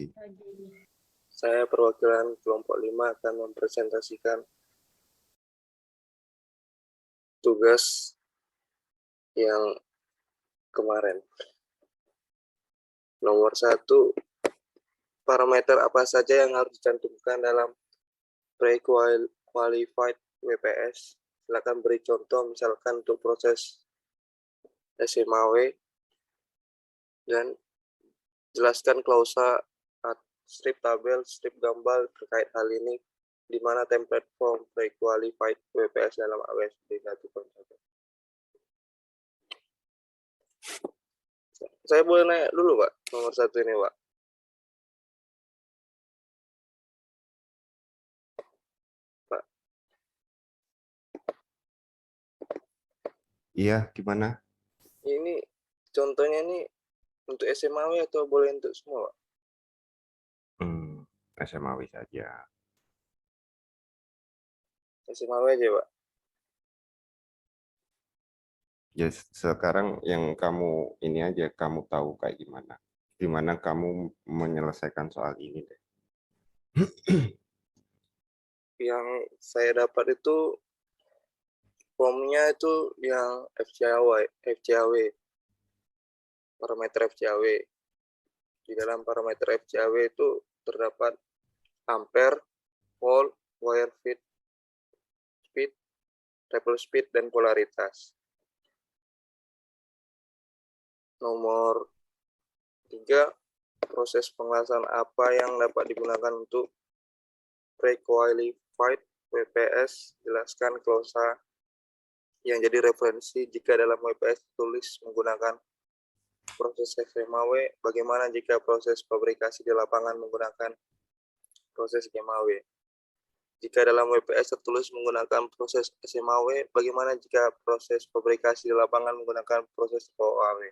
pagi. Saya perwakilan kelompok 5 akan mempresentasikan tugas yang kemarin. Nomor 1, parameter apa saja yang harus dicantumkan dalam pre-qualified WPS. Silakan beri contoh, misalkan untuk proses SMAW, dan jelaskan klausa, strip tabel, strip gambar terkait hal ini, di mana template form pre-qualified WPS dalam AWSD 1.1. Saya boleh nanya dulu, Pak, nomor 1 ini, Pak. Pak. Iya, gimana? Ini contohnya ini untuk SMAW atau boleh untuk semua, Pak? SMAW saja. SMAW aja, Pak. Ya, sekarang yang kamu ini aja, kamu tahu kayak gimana. Gimana kamu menyelesaikan soal ini deh. Yang saya dapat itu formnya itu yang FCAW, parameter FCAW. Di dalam parameter FCAW itu terdapat ampere, volt, wire feed, speed, ripple speed, dan polaritas. Nomor 3, proses pengelasan apa yang dapat digunakan untuk pre-qualified WPS. Jelaskan klausa yang jadi referensi jika dalam WPS tulis menggunakan proses SMAW. Bagaimana jika proses fabrikasi di lapangan menggunakan proses GMAW? Jika dalam WPS tertulis menggunakan proses SMAW, bagaimana jika proses fabrikasi di lapangan menggunakan proses OAW?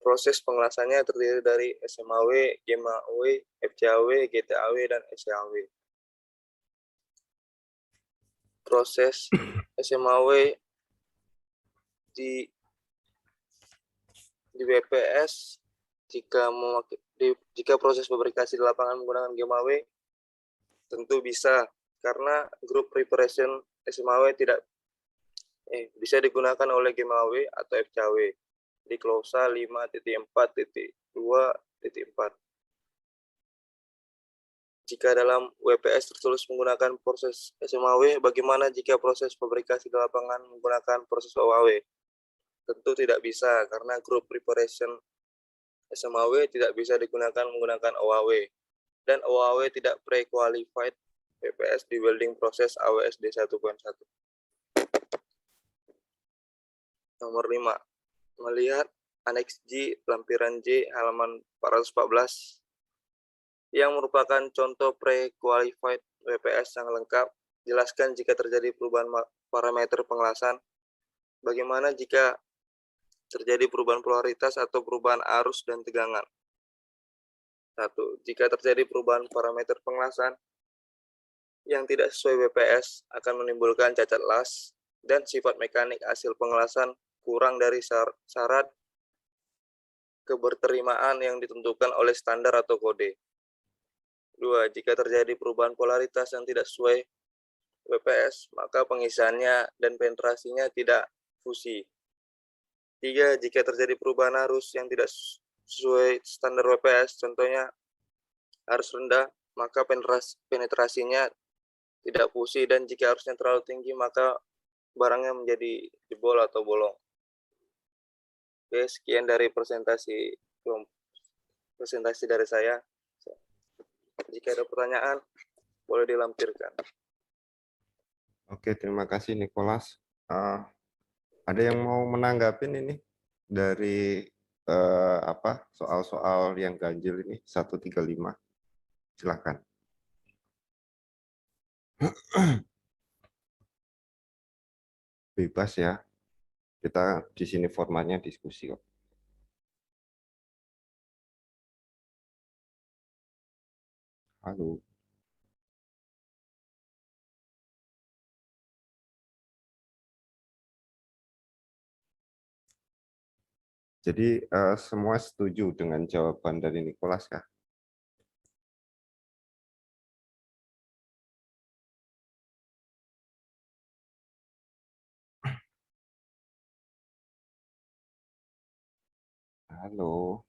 Proses pengelasannya terdiri dari SMAW, GMAW, FCAW, GTAW, dan SCAW. Proses SMAW di WPS jika proses fabrikasi di lapangan menggunakan GMAW tentu bisa, karena grup preparation SMAW bisa digunakan oleh GMAW atau FCAW di klausa 5.4.2.4. Jika dalam WPS tertulis menggunakan proses SMAW, bagaimana jika proses fabrikasi di lapangan menggunakan proses OAW? Tentu tidak bisa, karena grup preparation SMAW tidak bisa digunakan menggunakan OAW, dan OAW tidak pre-qualified WPS di welding proses AWSD 1.1. Nomor 5, melihat Aneks G, lampiran J, halaman 414, yang merupakan contoh pre-qualified WPS yang lengkap. Jelaskan jika terjadi perubahan parameter pengelasan. Bagaimana jika terjadi perubahan polaritas atau perubahan arus dan tegangan? 1. Jika terjadi perubahan parameter pengelasan yang tidak sesuai WPS akan menimbulkan cacat las dan sifat mekanik hasil pengelasan kurang dari syarat keberterimaan yang ditentukan oleh standar atau kode. 2. Jika terjadi perubahan polaritas yang tidak sesuai WPS, maka pengisiannya dan penetrasinya tidak fusi. 3. Jika terjadi perubahan arus yang tidak sesuai standar WPS, contohnya arus rendah, maka penetrasinya tidak fusi, dan jika arusnya terlalu tinggi, maka barangnya menjadi jebol atau bolong. Oke, sekian dari presentasi dari saya. Jika ada pertanyaan, boleh dilampirkan. Oke, terima kasih Nicholas. Ada yang mau menanggapin ini dari soal-soal yang ganjil ini 135? Silakan. Bebas ya. Kita di sini formatnya diskusi kok. Halo. Jadi semua setuju dengan jawaban dari Nicholas kah? Halo,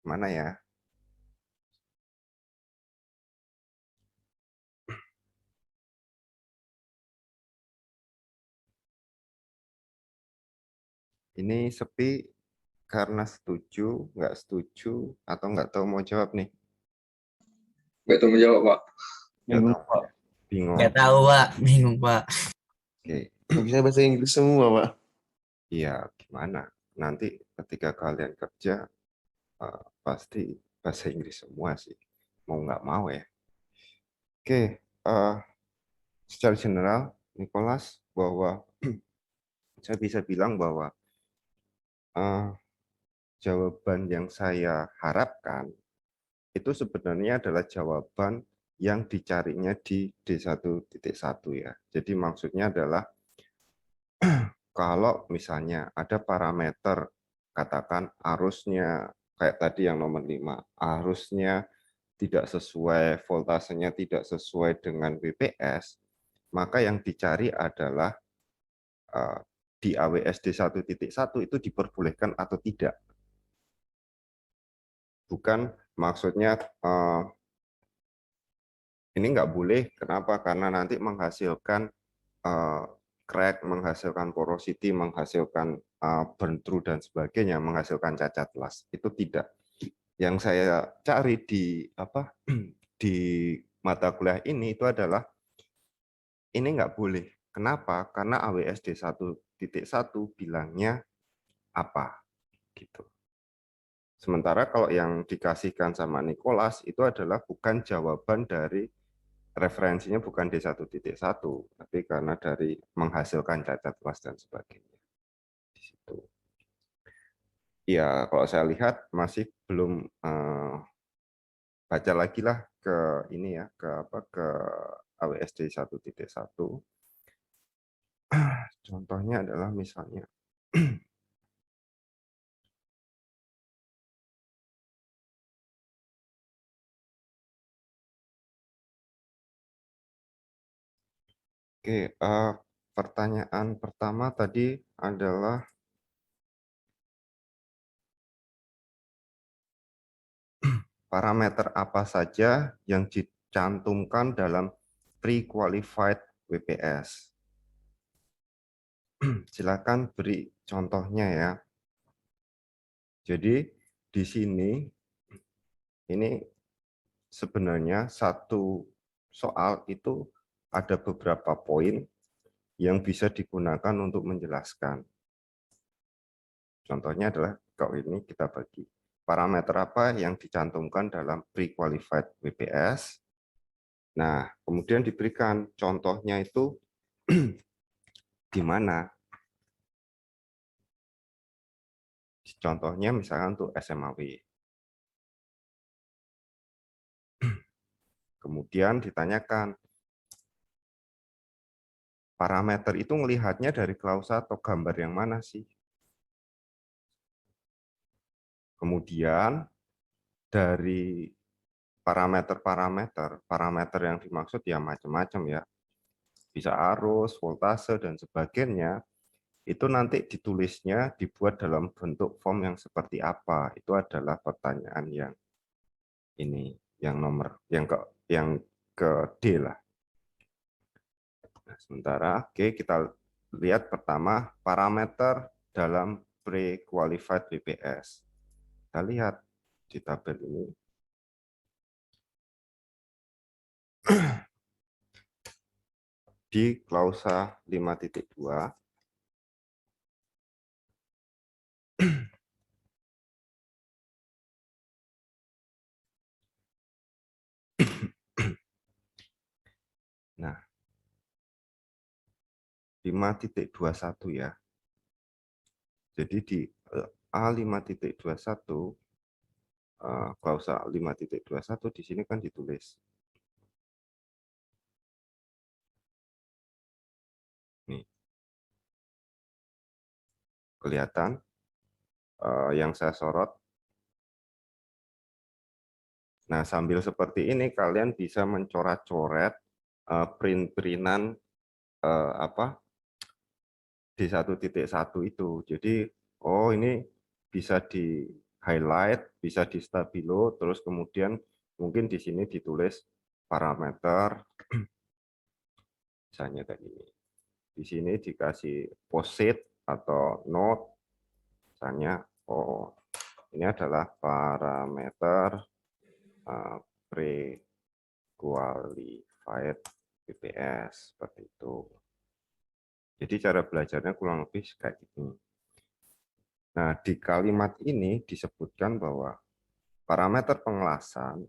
mana ya? Ini sepi karena setuju, nggak setuju, atau nggak tahu mau jawab nih? Nggak tahu menjawab, Pak. Nggak Bingung, tahu. Pak. Bingung. Nggak tahu, Pak. Bingung, Pak. Oke, Nggak bisa bahasa Inggris semua, Pak. iya gimana? Nanti ketika kalian kerja, pasti bahasa Inggris semua sih. Mau nggak mau ya. Oke, secara general, Nicholas, bahwa saya bisa bilang bahwa eh, jawaban yang saya harapkan itu sebenarnya adalah jawaban yang dicarinya di D1.1 ya. Jadi maksudnya adalah kalau misalnya ada parameter, katakan arusnya, kayak tadi yang nomor 5, arusnya tidak sesuai, voltasenya tidak sesuai dengan WPS, maka yang dicari adalah di AWSD 1.1 itu diperbolehkan atau tidak. Bukan maksudnya ini nggak boleh, kenapa? Karena nanti menghasilkan crack, menghasilkan porosity, menghasilkan burn through dan sebagainya, menghasilkan cacat las. Itu tidak. Yang saya cari di di mata kuliah ini itu adalah ini nggak boleh. Kenapa? Karena AWSD 1.1 bilangnya apa gitu. Sementara kalau yang dikasihkan sama Nicholas itu adalah bukan jawaban dari referensinya bukan D1.1, tapi karena dari menghasilkan cacat las dan sebagainya. Di situ. Ya, kalau saya lihat masih belum baca lagi lah ke ini ya, ke AWSD 1.1. Contohnya adalah misalnya Oke, pertanyaan pertama tadi adalah parameter apa saja yang dicantumkan dalam pre-qualified WPS. Silakan beri contohnya ya. Jadi di sini ini sebenarnya satu soal itu ada beberapa poin yang bisa digunakan untuk menjelaskan. Contohnya adalah kalau ini kita bagi parameter apa yang dicantumkan dalam pre-qualified WPS. Nah, kemudian diberikan contohnya itu di mana. Contohnya misalkan untuk SMAW. Kemudian ditanyakan, parameter itu melihatnya dari klausa atau gambar yang mana sih? Kemudian dari parameter yang dimaksud ya macam-macam ya. Bisa arus, voltase, dan sebagainya. Itu nanti ditulisnya dibuat dalam bentuk form yang seperti apa. Itu adalah pertanyaan yang ini, yang nomor, yang ke D lah. Nah, sementara oke, kita lihat pertama parameter dalam pre-qualified WPS. Kita lihat di tabel ini. Di klausa 5.2, nah 5.21 ya. Jadi di A5.21 klausa 5.21 di sini kan ditulis. Nih. Kelihatan yang saya sorot. Nah, sambil seperti ini kalian bisa mencoret-coret print-printan D1.1 itu. Jadi, oh ini bisa di highlight, bisa di stabilo, terus kemudian mungkin di sini ditulis parameter, misalnya kayak gini. Di sini dikasih posit atau note, misalnya, oh ini adalah parameter pre-qualified BPS, seperti itu. Jadi cara belajarnya kurang lebih kayak gini. Nah, di kalimat ini disebutkan bahwa parameter pengelasan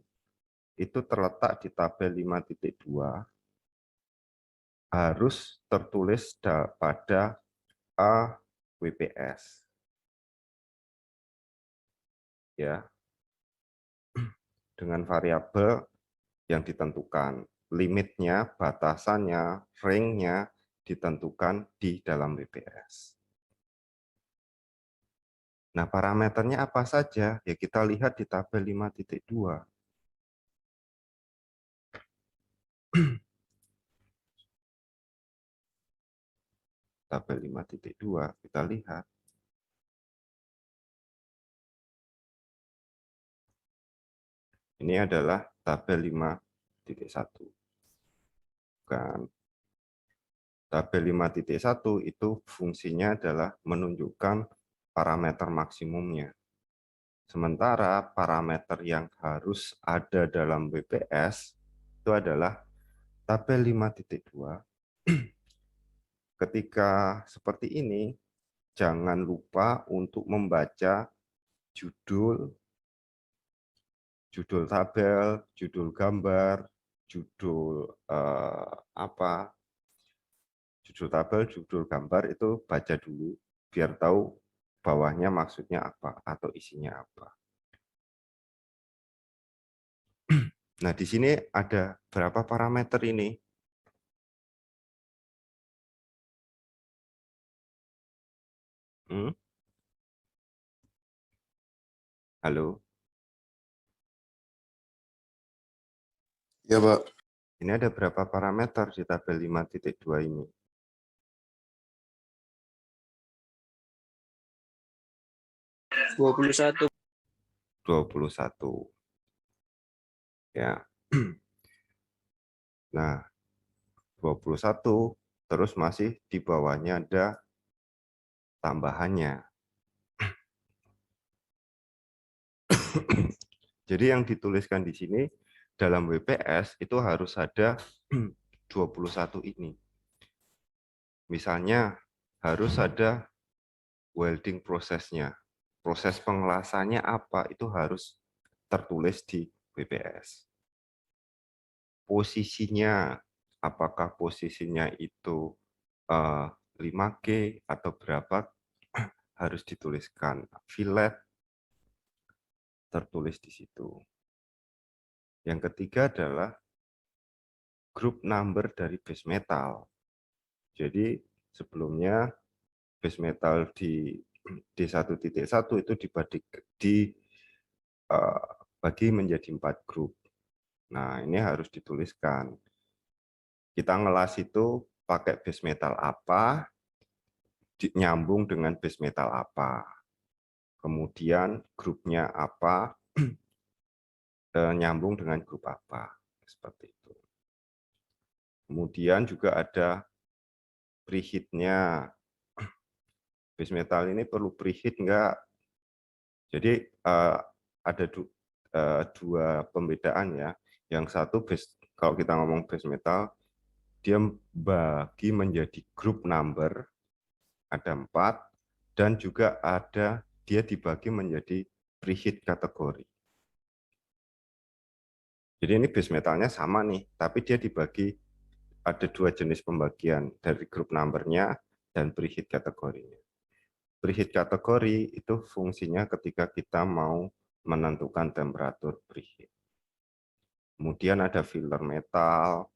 itu terletak di tabel 5.2 harus tertulis pada WPS. Ya. Dengan variabel yang ditentukan. Limitnya, batasannya, range-nya ditentukan di dalam WPS. Nah, parameternya apa saja? Ya kita lihat di tabel 5.2. Tabel 5.2 kita lihat. Ini adalah tabel 5.1. Bukan. Tabel 5.1 itu fungsinya adalah menunjukkan parameter maksimumnya. Sementara parameter yang harus ada dalam WPS itu adalah tabel 5.2. Ketika seperti ini, jangan lupa untuk membaca judul tabel, judul gambar, judul judul tabel, judul gambar itu baca dulu biar tahu bawahnya maksudnya apa atau isinya apa. Nah, di sini ada berapa parameter ini? Halo? Ya, Pak. Ini ada berapa parameter di tabel 5.2 ini? 21. 21. Ya. Nah, 21 terus masih di bawahnya ada tambahannya. Jadi yang dituliskan di sini dalam WPS itu harus ada 21 ini. Misalnya harus ada welding prosesnya. Proses pengelasannya apa itu harus tertulis di WPS. Posisinya, apakah posisinya itu 5G atau berapa harus dituliskan. Fillet tertulis di situ. Yang ketiga adalah group number dari base metal. Jadi sebelumnya base metal di D1.1 itu dibagi menjadi 4 grup. Nah, ini harus dituliskan. Kita ngelas itu pakai base metal apa, nyambung dengan base metal apa. Kemudian grupnya apa, nyambung dengan grup apa. Seperti itu. Kemudian juga ada preheat-nya. Base metal ini perlu preheat enggak? Jadi ada dua pembedaan ya. Yang satu kalau kita ngomong base metal, dia bagi menjadi group number, ada 4, dan juga ada dia dibagi menjadi preheat kategori. Jadi ini base metalnya sama nih, tapi dia dibagi ada 2 jenis pembagian dari group number-nya dan preheat kategorinya. Preheat kategori itu fungsinya ketika kita mau menentukan temperatur preheat. Kemudian ada filler metal.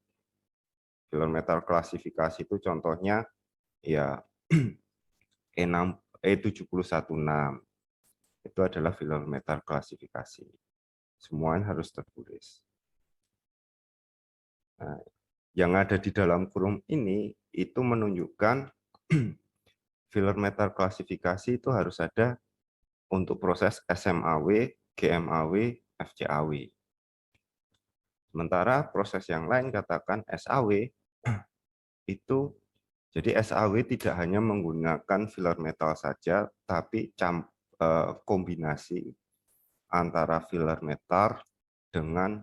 Filler metal klasifikasi itu contohnya ya E716. itu adalah filler metal klasifikasi. Semuanya harus tertulis. Nah, yang ada di dalam kurung ini itu menunjukkan filler metal klasifikasi itu harus ada untuk proses SMAW, GMAW, FCAW. Sementara proses yang lain katakan SAW itu, jadi SAW tidak hanya menggunakan filler metal saja, tapi kombinasi antara filler metal dengan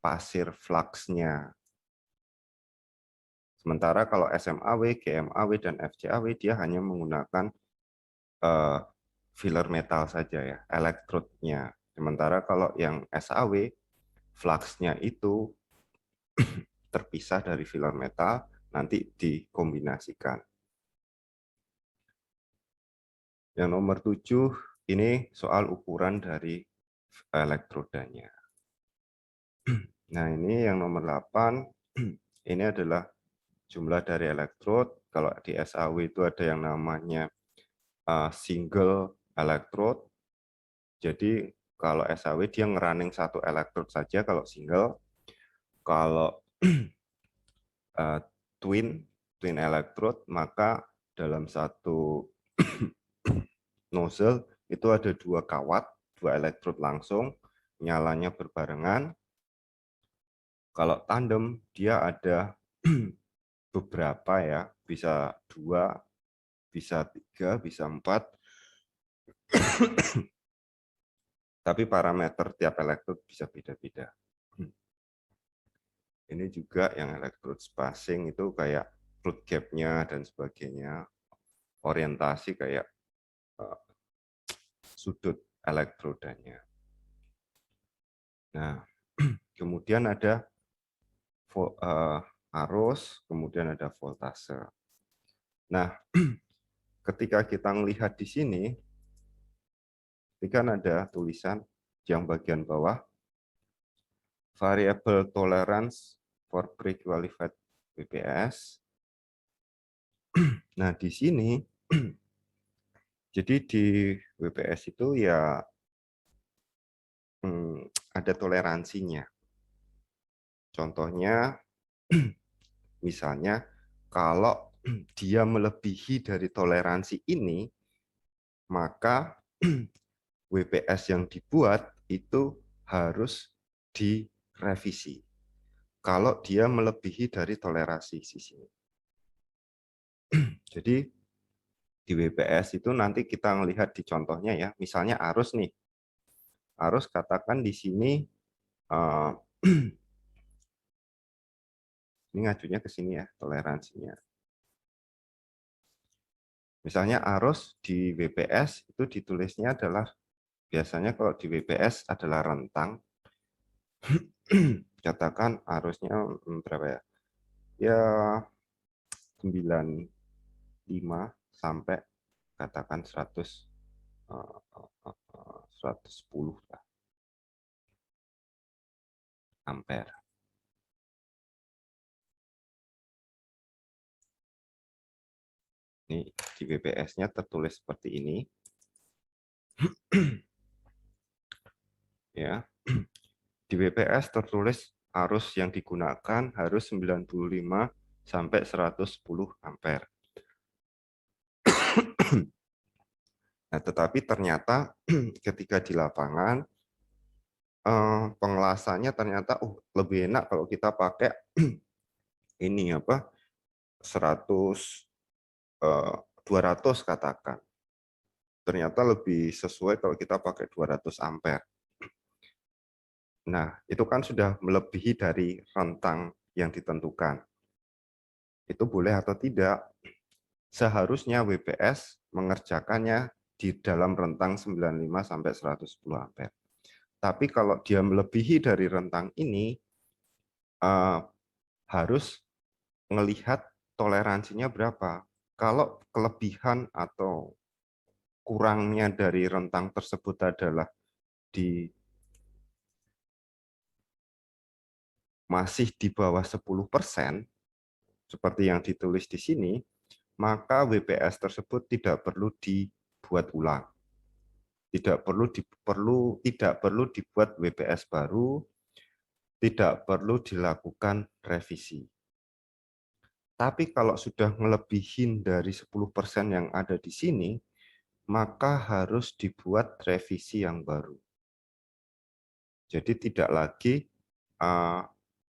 pasir fluxnya. Sementara kalau SMAW, GMAW, dan FCAW dia hanya menggunakan filler metal saja ya, elektrodnya. Sementara kalau yang SAW, fluxnya itu terpisah dari filler metal, nanti dikombinasikan. Yang nomor 7, ini soal ukuran dari elektrodanya. Nah, ini yang nomor 8, ini adalah jumlah dari elektrod. Kalau di SAW itu ada yang namanya single elektrod. Jadi kalau SAW dia ngerunning satu elektrod saja kalau single. Kalau twin elektrod, maka dalam satu nozzle itu ada 2 kawat, 2 elektrod langsung, nyalanya berbarengan. Kalau tandem dia ada beberapa ya, bisa 2, bisa 3, bisa 4. Tapi parameter tiap elektrod bisa beda-beda. Ini juga yang elektrod spacing itu kayak root gap-nya dan sebagainya. Orientasi kayak sudut elektrodanya. Nah, kemudian ada arus, kemudian ada voltase. Nah, ketika kita melihat di sini, ini kan ada tulisan yang bagian bawah, variable tolerance for pre-qualified WPS. Nah, di sini, jadi di WPS itu ya ada toleransinya. Contohnya, misalnya, kalau dia melebihi dari toleransi ini, maka WPS yang dibuat itu harus direvisi. Kalau dia melebihi dari toleransi sisi. Jadi di WPS itu nanti kita melihat di contohnya ya, misalnya arus nih. Arus katakan di sini, ini ngajunya ke sini ya, toleransinya. Misalnya arus di WPS itu ditulisnya adalah, biasanya kalau di WPS adalah rentang, katakan arusnya berapa ya? Ya 95 sampai katakan 110 lah, ampere. Ini di WPS-nya tertulis seperti ini. Ya. Di WPS tertulis arus yang digunakan harus 95 sampai 110 ampere. Nah, tetapi ternyata ketika di lapangan pengelasannya ternyata lebih enak kalau kita pakai ini apa 200 katakan. Ternyata lebih sesuai kalau kita pakai 200 ampere. Nah, itu kan sudah melebihi dari rentang yang ditentukan. Itu boleh atau tidak? Seharusnya WPS mengerjakannya di dalam rentang 95 sampai 110 ampere. Tapi kalau dia melebihi dari rentang ini, harus melihat toleransinya berapa. Kalau kelebihan atau kurangnya dari rentang tersebut adalah masih di bawah 10%, seperti yang ditulis di sini, maka WPS tersebut tidak perlu dibuat ulang. tidak perlu dibuat WPS baru, tidak perlu dilakukan revisi. Tapi kalau sudah ngelebihin dari 10% yang ada di sini, maka harus dibuat revisi yang baru. Jadi tidak lagi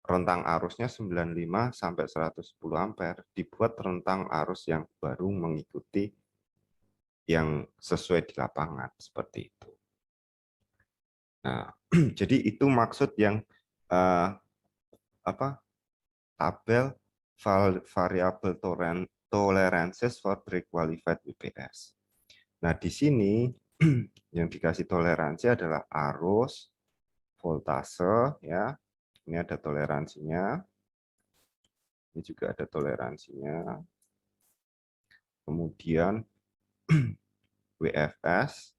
rentang arusnya 95 sampai 110 ampere, dibuat rentang arus yang baru mengikuti yang sesuai di lapangan, seperti itu. Nah, jadi itu maksud yang tabel variable tolerances for pre-qualified WPS. Nah, di sini yang dikasih toleransi adalah arus, voltase, ya. Ini ada toleransinya. Ini juga ada toleransinya. Kemudian WFS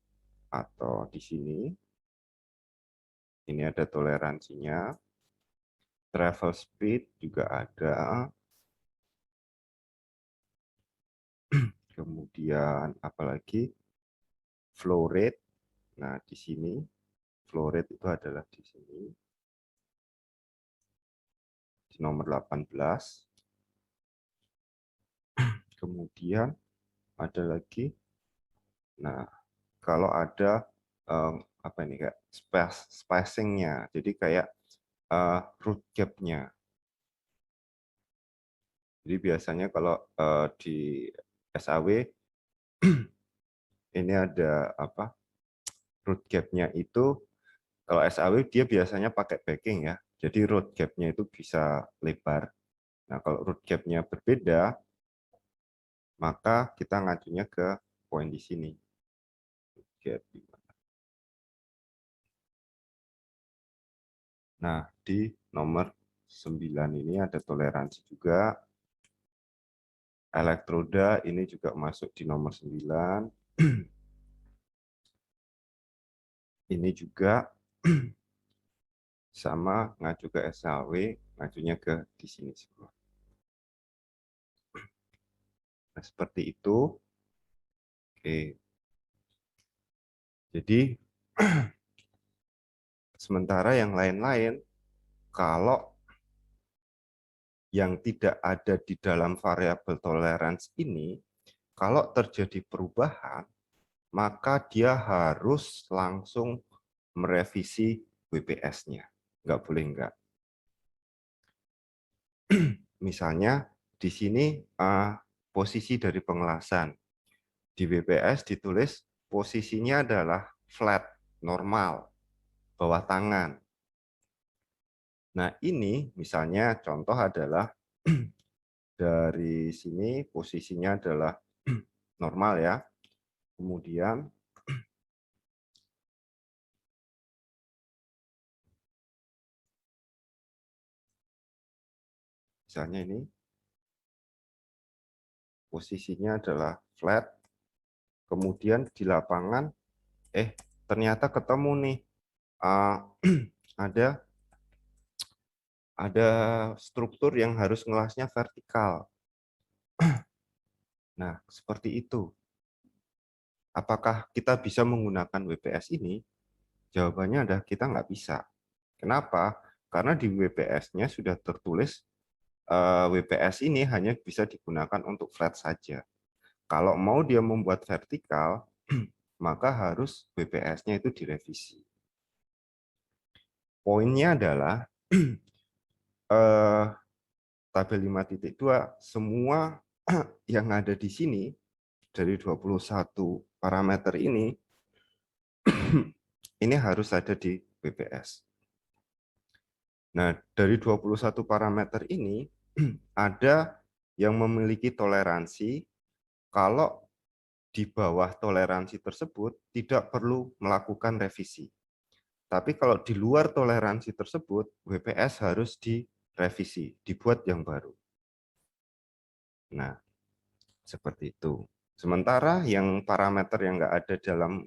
atau di sini ini ada toleransinya. Travel speed juga ada. Kemudian apalagi flow rate. Nah, di sini flow rate itu adalah di sini. Di nomor 18. Kemudian ada lagi. Nah, kalau ada apa ini kayak spacing-nya. Jadi kayak root gap-nya. Jadi biasanya kalau di SAW ini ada apa? Root gap-nya itu kalau SAW dia biasanya pakai backing ya. Jadi root gap-nya itu bisa lebar. Nah, kalau root gap-nya berbeda, maka kita ngajunya ke poin di sini. Gap. Nah, di nomor 9 ini ada toleransi juga. Elektroda ini juga masuk di nomor 9. Ini juga sama ngacu ke SAW, ngajunya ke di sini semua. Nah, seperti itu. Oke. Jadi sementara yang lain-lain, kalau yang tidak ada di dalam variabel tolerance ini, kalau terjadi perubahan, maka dia harus langsung merevisi WPS-nya. Nggak boleh enggak. Misalnya di sini posisi dari pengelasan. Di WPS ditulis posisinya adalah flat, normal, bawah tangan. Nah, ini misalnya contoh adalah dari sini posisinya adalah normal ya. Kemudian misalnya ini posisinya adalah flat. Kemudian di lapangan ternyata ketemu nih ada struktur yang harus ngelasnya vertikal. Nah, seperti itu. Apakah kita bisa menggunakan WPS ini? Jawabannya adalah kita nggak bisa. Kenapa? Karena di WPS-nya sudah tertulis WPS ini hanya bisa digunakan untuk flat saja. Kalau mau dia membuat vertikal, maka harus WPS-nya itu direvisi. Poinnya adalah tabel 5.2 semua yang ada di sini dari 21 parameter ini ini harus ada di WPS. Nah, dari 21 parameter ini ada yang memiliki toleransi kalau di bawah toleransi tersebut tidak perlu melakukan revisi. Tapi kalau di luar toleransi tersebut, WPS harus direvisi, dibuat yang baru. Nah, seperti itu. Sementara yang parameter yang nggak ada dalam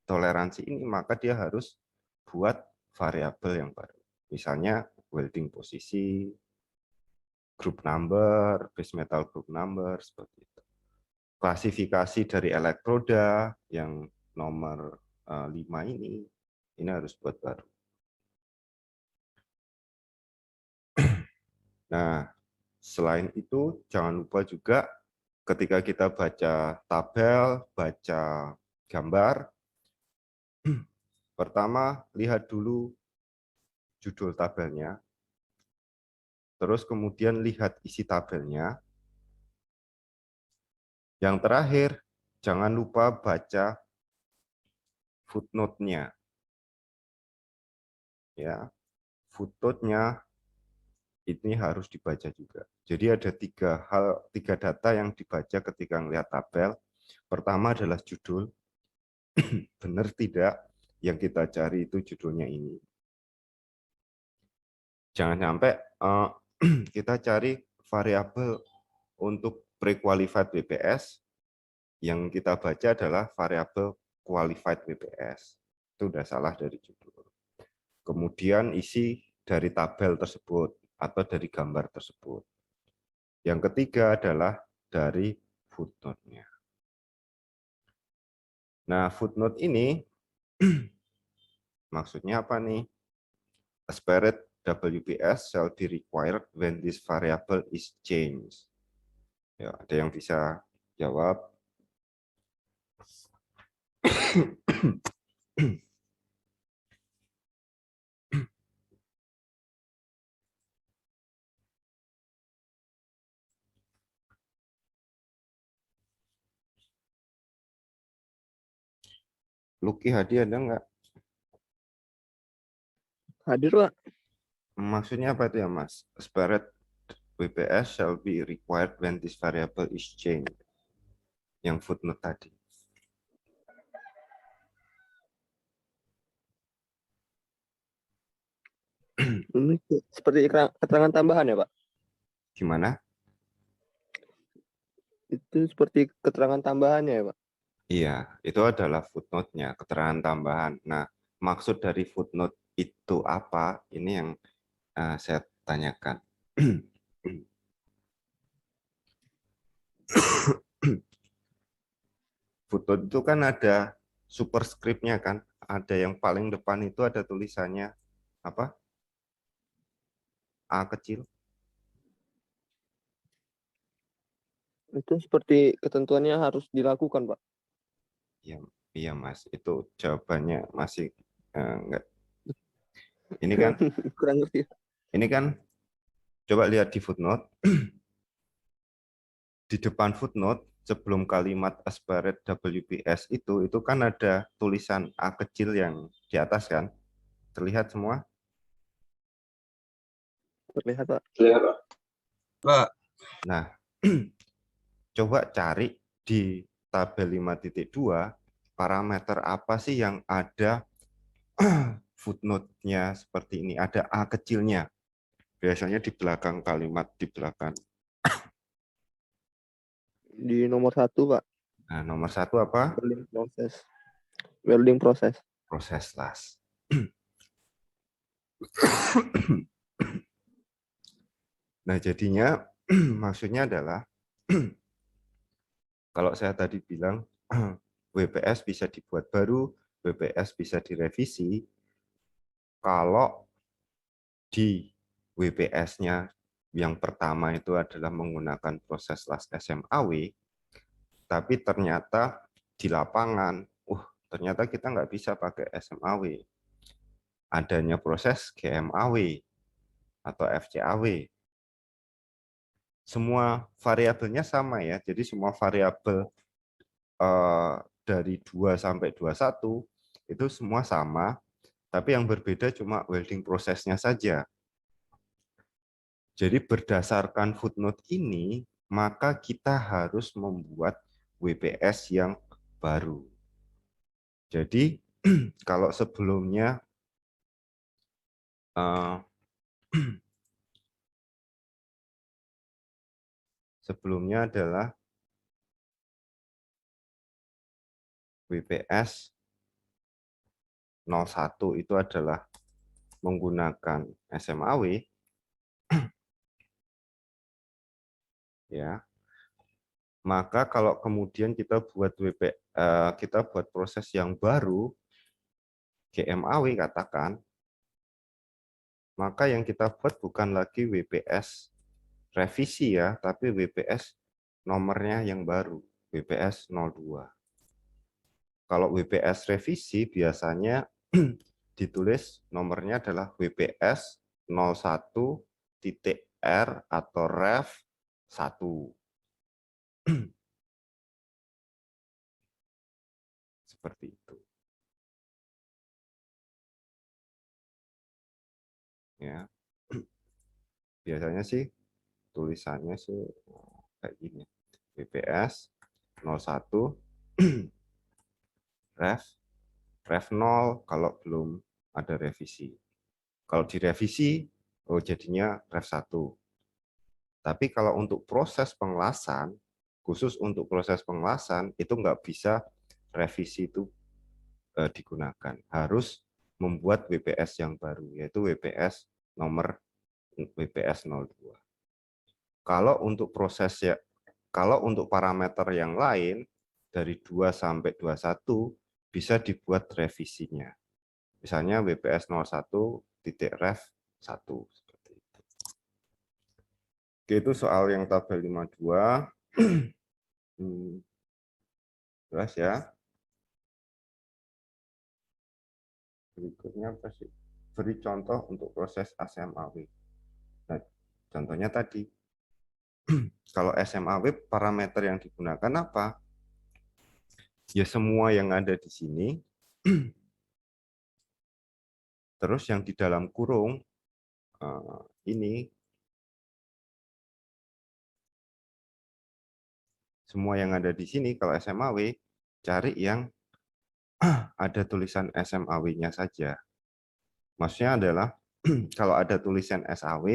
toleransi ini, maka dia harus buat variabel yang baru. Misalnya welding posisi, group number, base metal group number, seperti itu. Klasifikasi dari elektroda yang nomor 5 ini harus buat baru. Nah, selain itu jangan lupa juga ketika kita baca tabel, baca gambar, pertama lihat dulu judul tabelnya, terus kemudian lihat isi tabelnya. Yang terakhir, jangan lupa baca footnote-nya. Ya, footnote-nya ini harus dibaca juga. Jadi ada tiga data yang dibaca ketika melihat tabel. Pertama adalah judul, benar tidak yang kita cari itu judulnya ini. Jangan sampai kita cari variabel untuk pre-qualified WPS, yang kita baca adalah variabel qualified WPS. Itu udah salah dari judul. Kemudian isi dari tabel tersebut atau dari gambar tersebut. Yang ketiga adalah dari footnote-nya. Nah, footnote ini maksudnya apa nih? A separate WPS shall be required when this variable is changed. Ya, ada yang bisa jawab? Luki Hadi ada nggak? Hadir, Pak. Maksudnya apa itu ya, Mas? Separate WPS shall be required when this variable is changed. Yang footnote tadi. Ini seperti keterangan tambahan ya, Pak? Gimana? Itu seperti keterangan tambahannya ya, Pak? Iya, itu adalah footnote-nya, keterangan tambahan. Nah, maksud dari footnote itu apa? Ini yang saya tanyakan. Footnote itu kan ada superscript-nya kan? Ada yang paling depan itu ada tulisannya apa? A kecil. Itu seperti ketentuannya harus dilakukan, Pak. Iya, iya Mas. Itu jawabannya masih enggak. Ini kan, Kurang ngerti. ini kan coba lihat di footnote. Di depan footnote sebelum kalimat aspirate WPS itu kan ada tulisan A kecil yang di atas kan? Terlihat semua? Terlihat, Pak. Lihat, Pak. Pak, Nah, coba cari di tabel 5.2 parameter apa sih yang ada footnote-nya seperti ini, ada A kecilnya. Biasanya di belakang kalimat, di belakang. Di nomor 1, Pak. Nah, nomor 1 apa? Welding proses. Welding proses. Proses las. Nah, jadinya maksudnya adalah kalau saya tadi bilang WPS bisa dibuat baru, WPS bisa direvisi, kalau di WPS-nya yang pertama itu adalah menggunakan proses las SMAW, tapi ternyata di lapangan, ternyata kita nggak bisa pakai SMAW. Adanya proses GMAW atau FCAW. Semua variabelnya sama ya, jadi semua variabel dari 2 sampai 21 itu semua sama, tapi yang berbeda cuma welding prosesnya saja. Jadi berdasarkan footnote ini, maka kita harus membuat WPS yang baru. Jadi kalau sebelumnya sebelumnya adalah WPS 01 itu adalah menggunakan SMAW, ya. Maka kalau kemudian kita buat kita buat proses yang baru, GMAW katakan, maka yang kita buat bukan lagi WPS revisi ya, tapi WPS nomornya yang baru, WPS 02. Kalau WPS revisi biasanya ditulis nomornya adalah WPS 01.R atau Rev 1. Seperti itu. Ya. Biasanya sih tulisannya sih kayak gini. WPS 01 Rev 0 kalau belum ada revisi. Kalau direvisi, oh jadinya Rev 1. Tapi kalau untuk proses pengelasan, khusus untuk proses pengelasan, itu nggak bisa revisi itu digunakan. Harus membuat WPS yang baru, yaitu WPS nomor WPS 02. Kalau untuk proses ya, kalau untuk parameter yang lain, dari 2 sampai 21, bisa dibuat revisinya. Misalnya WPS 01.Rev 1. Seperti itu. Oke, itu soal yang tabel 52. Jelas ya. Berikutnya apa sih? Beri contoh untuk proses SMAW. Nah, contohnya tadi. Kalau SMAW parameter yang digunakan apa? Ya semua yang ada di sini. Terus yang di dalam kurung ini semua yang ada di sini kalau SMAW cari yang ada tulisan SMAW-nya saja. Maksudnya adalah kalau ada tulisan SAW,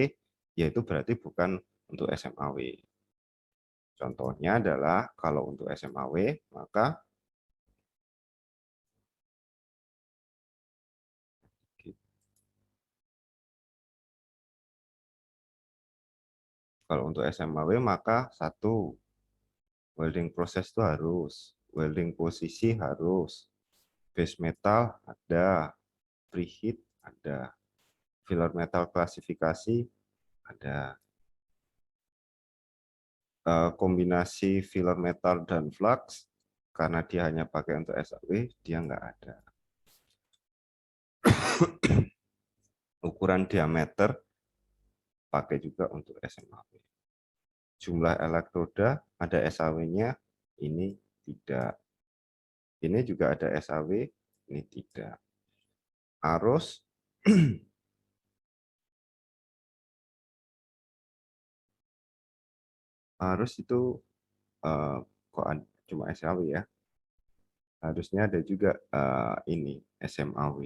yaitu berarti bukan untuk SMAW. Contohnya adalah kalau untuk SMAW, maka kalau untuk SMAW maka 1, welding proses itu harus, welding posisi harus, base metal ada, preheat ada, filler metal klasifikasi ada, kombinasi filler metal dan flux karena dia hanya pakai untuk SAW, dia nggak ada. Ukuran diameter pakai juga untuk SMAW. Jumlah elektroda ada SAW-nya, ini tidak. Ini juga ada SAW, ini tidak. Arus arus itu kok cuma SAW ya. Harusnya ada juga ini SMAW.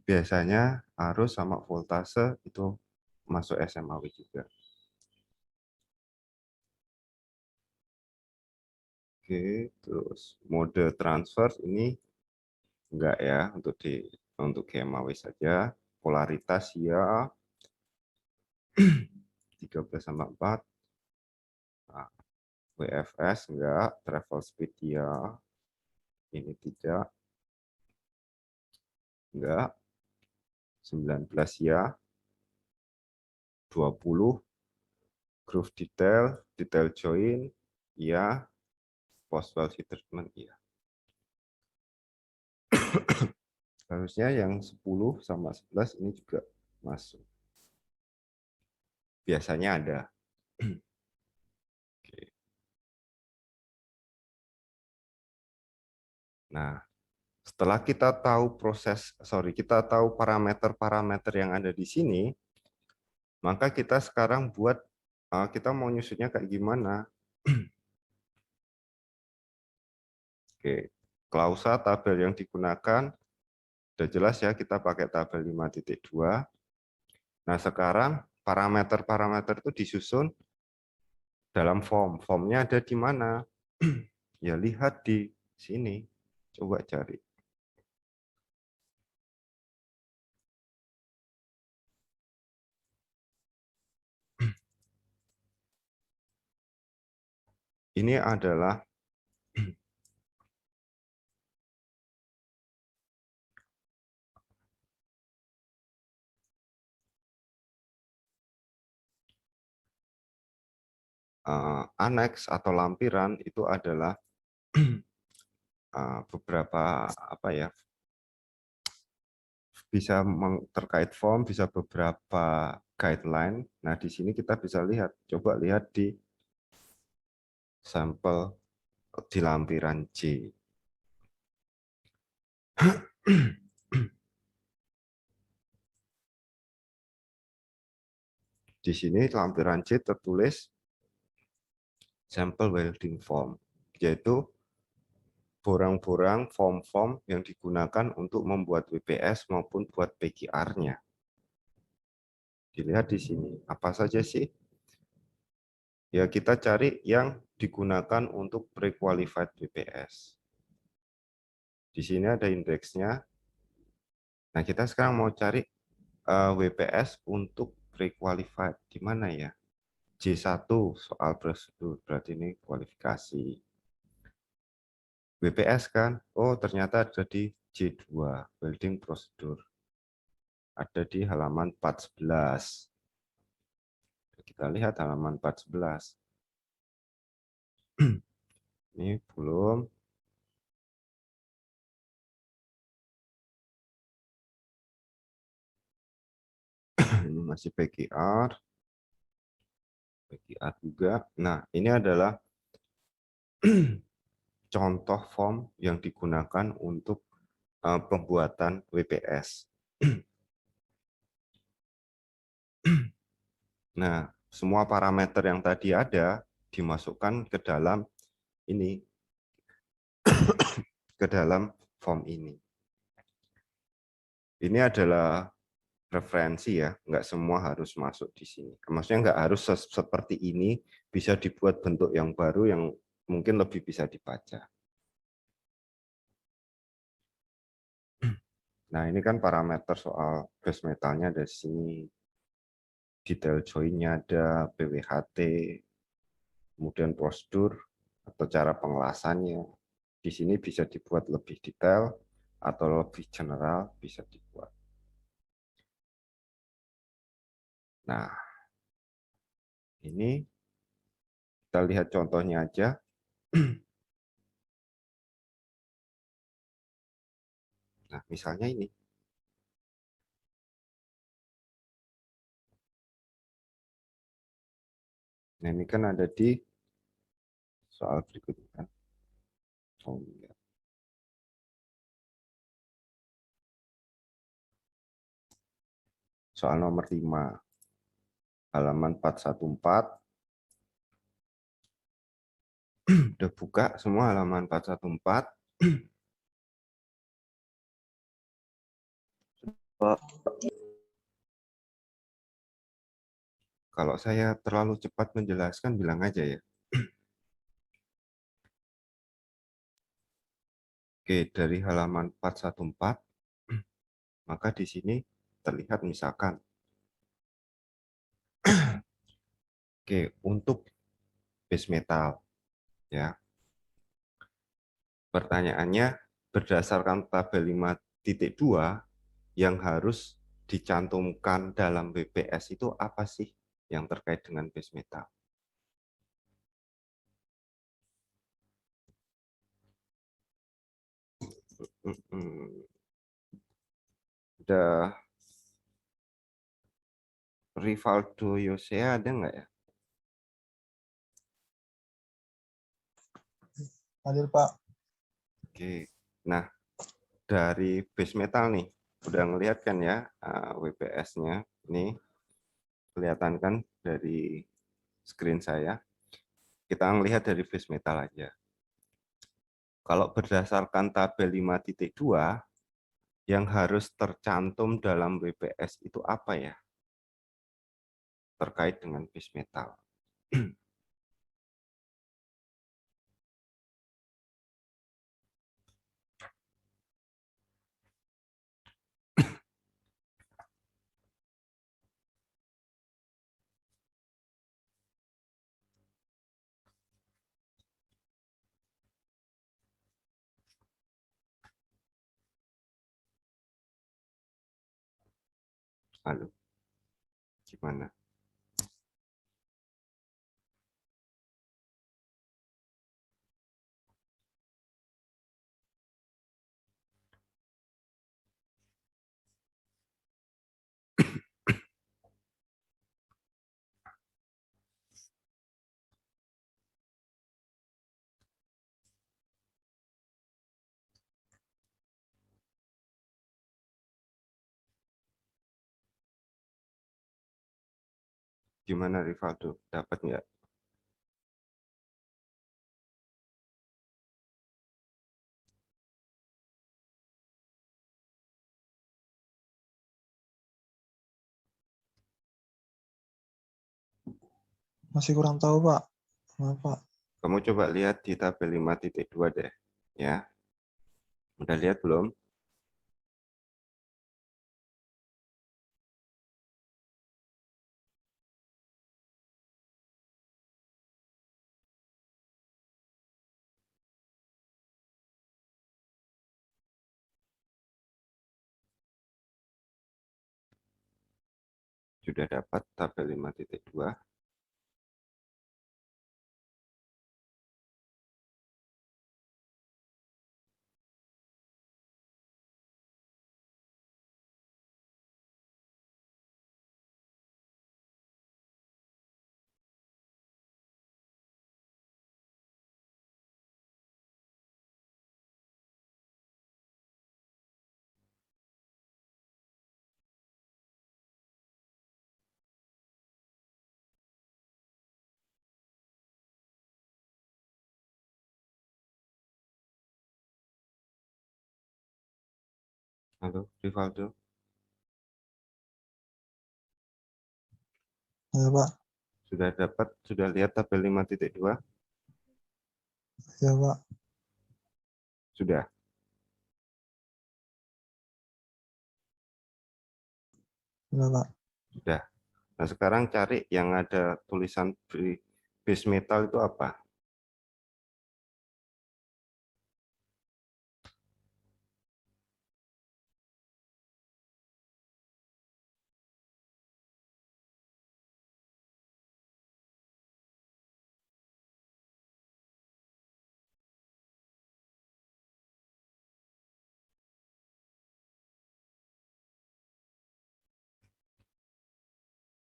Biasanya arus sama voltase itu masuk SMAW juga. Oke, terus mode transfer ini enggak ya untuk GMAW saja. Polaritas ya 13/4. Nah, WFS enggak, travel speed ya. Ini tidak. Enggak. 19 ya. 20 groove detail, detail join ya. Post welding treatment ya. Harusnya yang 10 sama 11 ini juga masuk. Biasanya ada. Oke. Nah, setelah kita tahu kita tahu parameter-parameter yang ada di sini, maka kita sekarang buat kita mau nyusunnya kayak gimana? Oke, klausa tabel yang digunakan sudah jelas ya, kita pakai tabel 5.2. Nah, sekarang parameter-parameter itu disusun dalam form. Formnya ada di mana? Ya, lihat di sini. Coba cari. Ini adalah aneks atau lampiran itu adalah beberapa apa ya, bisa terkait form, bisa beberapa guideline. Nah, di sini kita bisa lihat, coba lihat di sampel di lampiran J. Di sini lampiran C tertulis sampel welding form, yaitu borang-borang form-form yang digunakan untuk membuat WPS maupun buat PQR-nya. Dilihat di sini, apa saja sih? Ya, kita cari yang digunakan untuk pre-qualified WPS. Di sini ada indeksnya. Nah, kita sekarang mau cari WPS untuk pre-qualified. Di mana ya? J1 soal prosedur, berarti ini kualifikasi. WPS kan? Oh, ternyata ada di J2, welding prosedur. Ada di halaman 411. Kita lihat halaman 411. Ini belum. Ini masih PQR. PQR juga. Nah, ini adalah contoh form yang digunakan untuk pembuatan WPS. Nah, semua parameter yang tadi ada dimasukkan ke dalam ini, ke dalam form ini. Ini adalah referensi ya, nggak semua harus masuk di sini. Maksudnya nggak harus seperti ini, bisa dibuat bentuk yang baru yang mungkin lebih bisa dibaca. Nah, ini kan parameter soal base metalnya ada di sini. Detail join-nya ada, PWHT, kemudian prosedur atau cara pengelasannya. Di sini bisa dibuat lebih detail atau lebih general bisa dibuat. Nah, ini kita lihat contohnya aja. Nah, misalnya ini. Nah, ini kan ada di soal berikutnya kan. Oh, iya. Soal nomor 5, halaman 414. Udah buka semua halaman 414. Pak. Kalau saya terlalu cepat menjelaskan, bilang aja ya. Oke, dari halaman 414, maka di sini terlihat misalkan, oke, untuk base metal, ya. Pertanyaannya, berdasarkan tabel 5.2, yang harus dicantumkan dalam WPS itu apa sih yang terkait dengan base metal? Udah Rivaldo Yosea ada nggak ya? Hadir, Pak. Oke, nah dari base metal nih, udah ngelihat kan ya WPS-nya, ini kelihatan kan dari screen saya. Kita ngelihat dari base metal aja. Kalau berdasarkan tabel 5.2, yang harus tercantum dalam WPS itu apa ya? Terkait dengan base metal. Halo, gimana? Gimana Rivaldo? Dapat nggak? Masih kurang tahu, Pak. Maaf, Pak. Kamu coba lihat di tabel 5.2 deh. Ya. Udah lihat belum? Sudah dapat tabel 5.2. Halo, Rivaldo. Ya, Pak. Sudah dapat, sudah lihat tabel 5.2? Ya, Pak. Sudah. Ya, Pak. Sudah. Nah, sekarang cari yang ada tulisan base metal itu apa?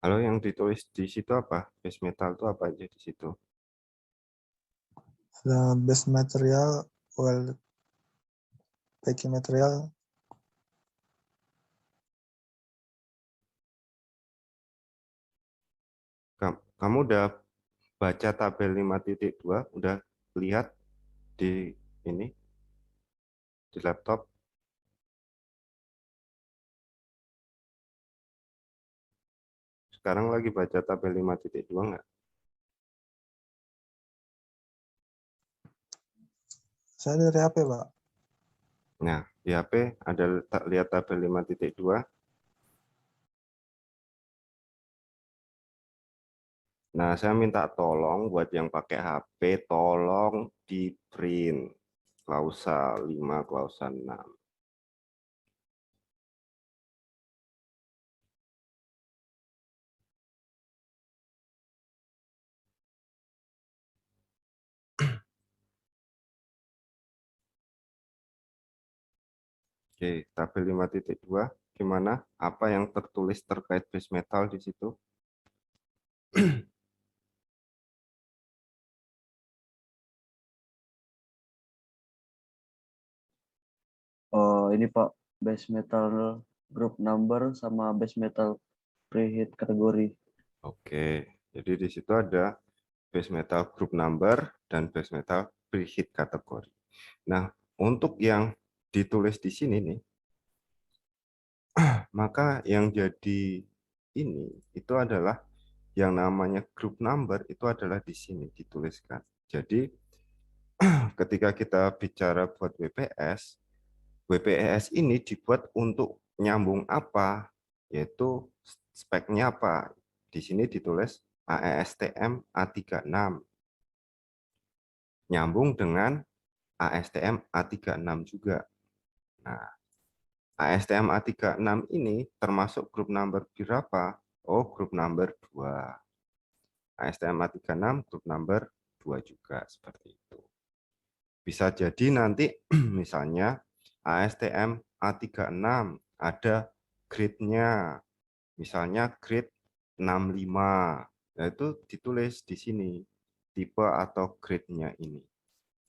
Halo, yang ditulis di situ apa? Base metal itu apa aja di situ? Ada base material, oil packing material. Kamu udah baca tabel 5.2? Udah lihat di ini, di laptop? Sekarang lagi baca tabel 5.2 nggak? Saya dari HP, Pak. Nah, di HP ada lihat tabel 5.2. Nah, saya minta tolong buat yang pakai HP, tolong di print klausa 5, klausa 6. Oke, tabel 5.2 gimana? Apa yang tertulis terkait base metal di situ? Oh, ini Pak, base metal group number sama base metal preheat kategori. Oke, jadi di situ ada base metal group number dan base metal preheat kategori. Nah, untuk yang ditulis di sini nih, maka yang jadi ini itu adalah yang namanya group number itu adalah di sini dituliskan. Jadi ketika kita bicara buat WPS, WPS ini dibuat untuk nyambung apa? Yaitu speknya apa? Di sini ditulis AESTM A36. Nyambung dengan ASTM A36 juga. Nah, ASTM A36 ini termasuk grup number berapa? Oh, grup number 2. ASTM A36 grup number 2 juga, seperti itu. Bisa jadi nanti misalnya ASTM A36 ada grade-nya, misalnya grade 65. Nah, itu ditulis di sini tipe atau grade-nya ini.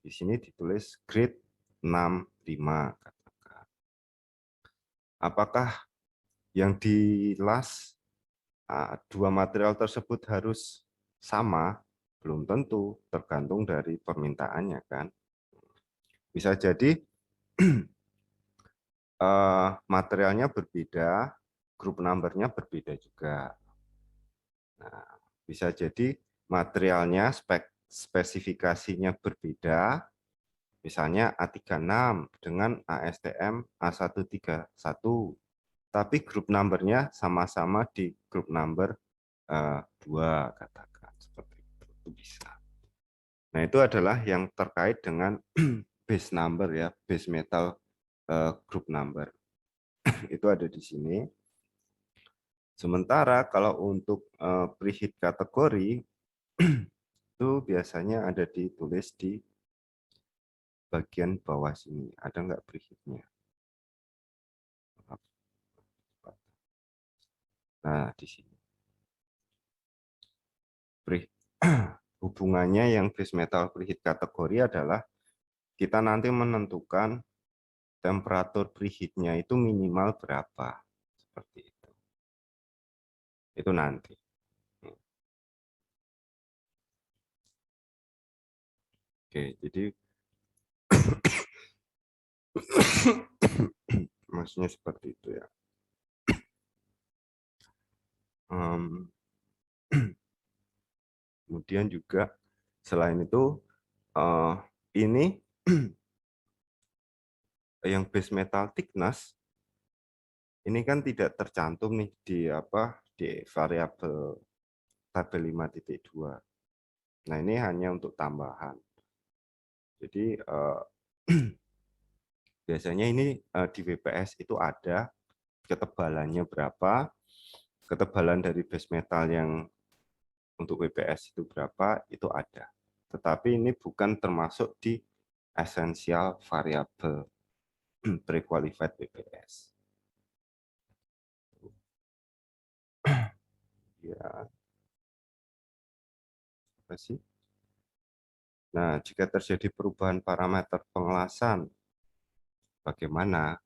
Di sini ditulis grade 65 katakan. Apakah yang di last dua material tersebut harus sama, belum tentu, tergantung dari permintaannya kan. Bisa jadi materialnya berbeda, grup number-nya berbeda juga. Nah, bisa jadi materialnya spesifikasinya berbeda, misalnya A36 dengan ASTM A131, tapi grup number-nya sama-sama di grup number 2, katakan seperti itu bisa. Nah, itu adalah yang terkait dengan base number ya, base metal group number. Itu ada di sini. Sementara kalau untuk preheat kategori itu biasanya ada ditulis di bagian bawah sini. Ada nggak preheatnya? Nah, di sini. Hubungannya yang base metal preheat kategori adalah kita nanti menentukan temperatur preheatnya itu minimal berapa. Seperti itu. Itu nanti. Oke, jadi maksudnya seperti itu ya. Kemudian juga selain itu ini yang base metal thickness ini kan tidak tercantum nih di variabel tabel 5.2. Nah, ini hanya untuk tambahan. Jadi biasanya ini di WPS itu ada ketebalannya berapa, ketebalan dari base metal yang untuk WPS itu berapa, itu ada. Tetapi ini bukan termasuk di essential variable pre-qualified WPS. Ya. Apa sih? Nah, jika terjadi perubahan parameter pengelasan, bagaimana?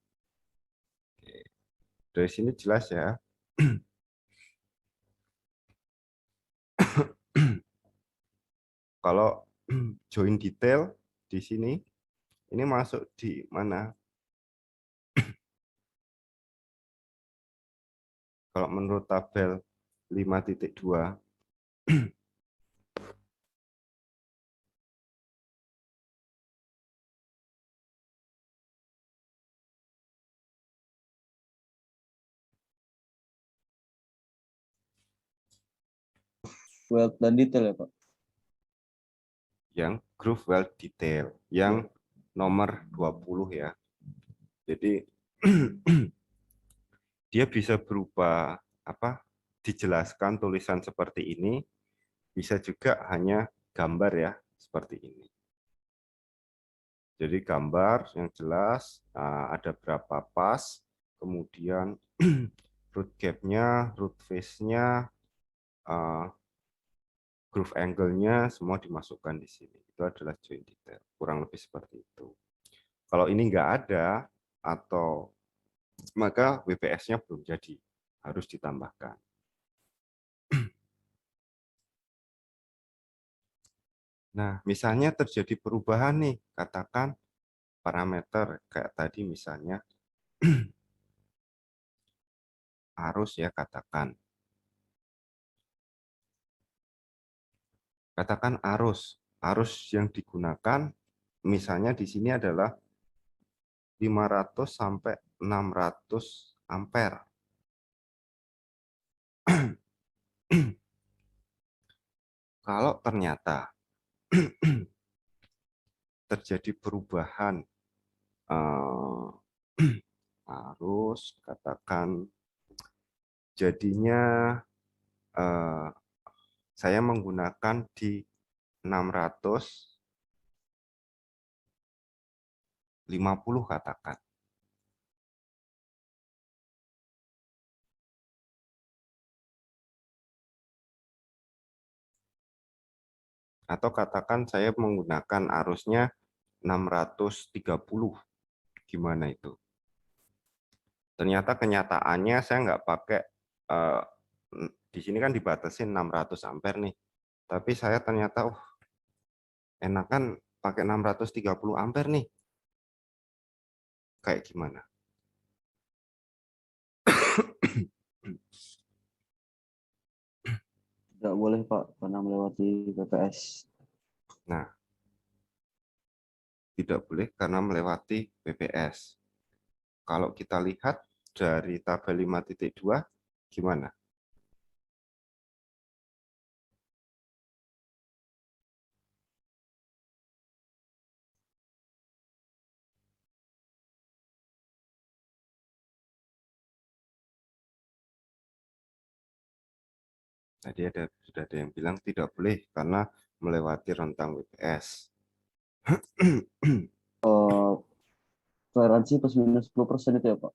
Oke. Dari sini jelas ya. Kalau join detail di sini, ini masuk di mana? Kalau menurut tabel 5.2, Weld dan detail ya, Pak? yang groove weld detail, yang nomor 20 ya. Jadi dia bisa berupa dijelaskan tulisan seperti ini, bisa juga hanya gambar ya, seperti ini. Jadi gambar yang jelas, ada berapa pas, kemudian root gap-nya, root face-nya, groove angle-nya, semua dimasukkan di sini. Itu adalah joint detail, kurang lebih seperti itu. Kalau ini nggak ada, atau maka WPS-nya belum jadi, harus ditambahkan. Nah, misalnya terjadi perubahan nih, katakan parameter kayak tadi misalnya arus ya, katakan arus yang digunakan misalnya di sini adalah 500 sampai 600 ampere. Kalau ternyata terjadi perubahan arus, katakan jadinya saya menggunakan di 650 katakan. Atau katakan saya menggunakan arusnya 630. Gimana itu? Ternyata kenyataannya saya nggak pakai di sini kan dibatasi 600 ampere nih. Tapi saya ternyata enakan pakai 630 ampere nih. Kayak gimana? Tidak boleh Pak, karena melewati PPS. Nah, tidak boleh karena melewati PPS. Kalau kita lihat dari tabel 5.2, gimana? Tadi sudah ada yang bilang tidak boleh karena melewati rentang WPS. Toleransi plus minus 10% itu ya Pak?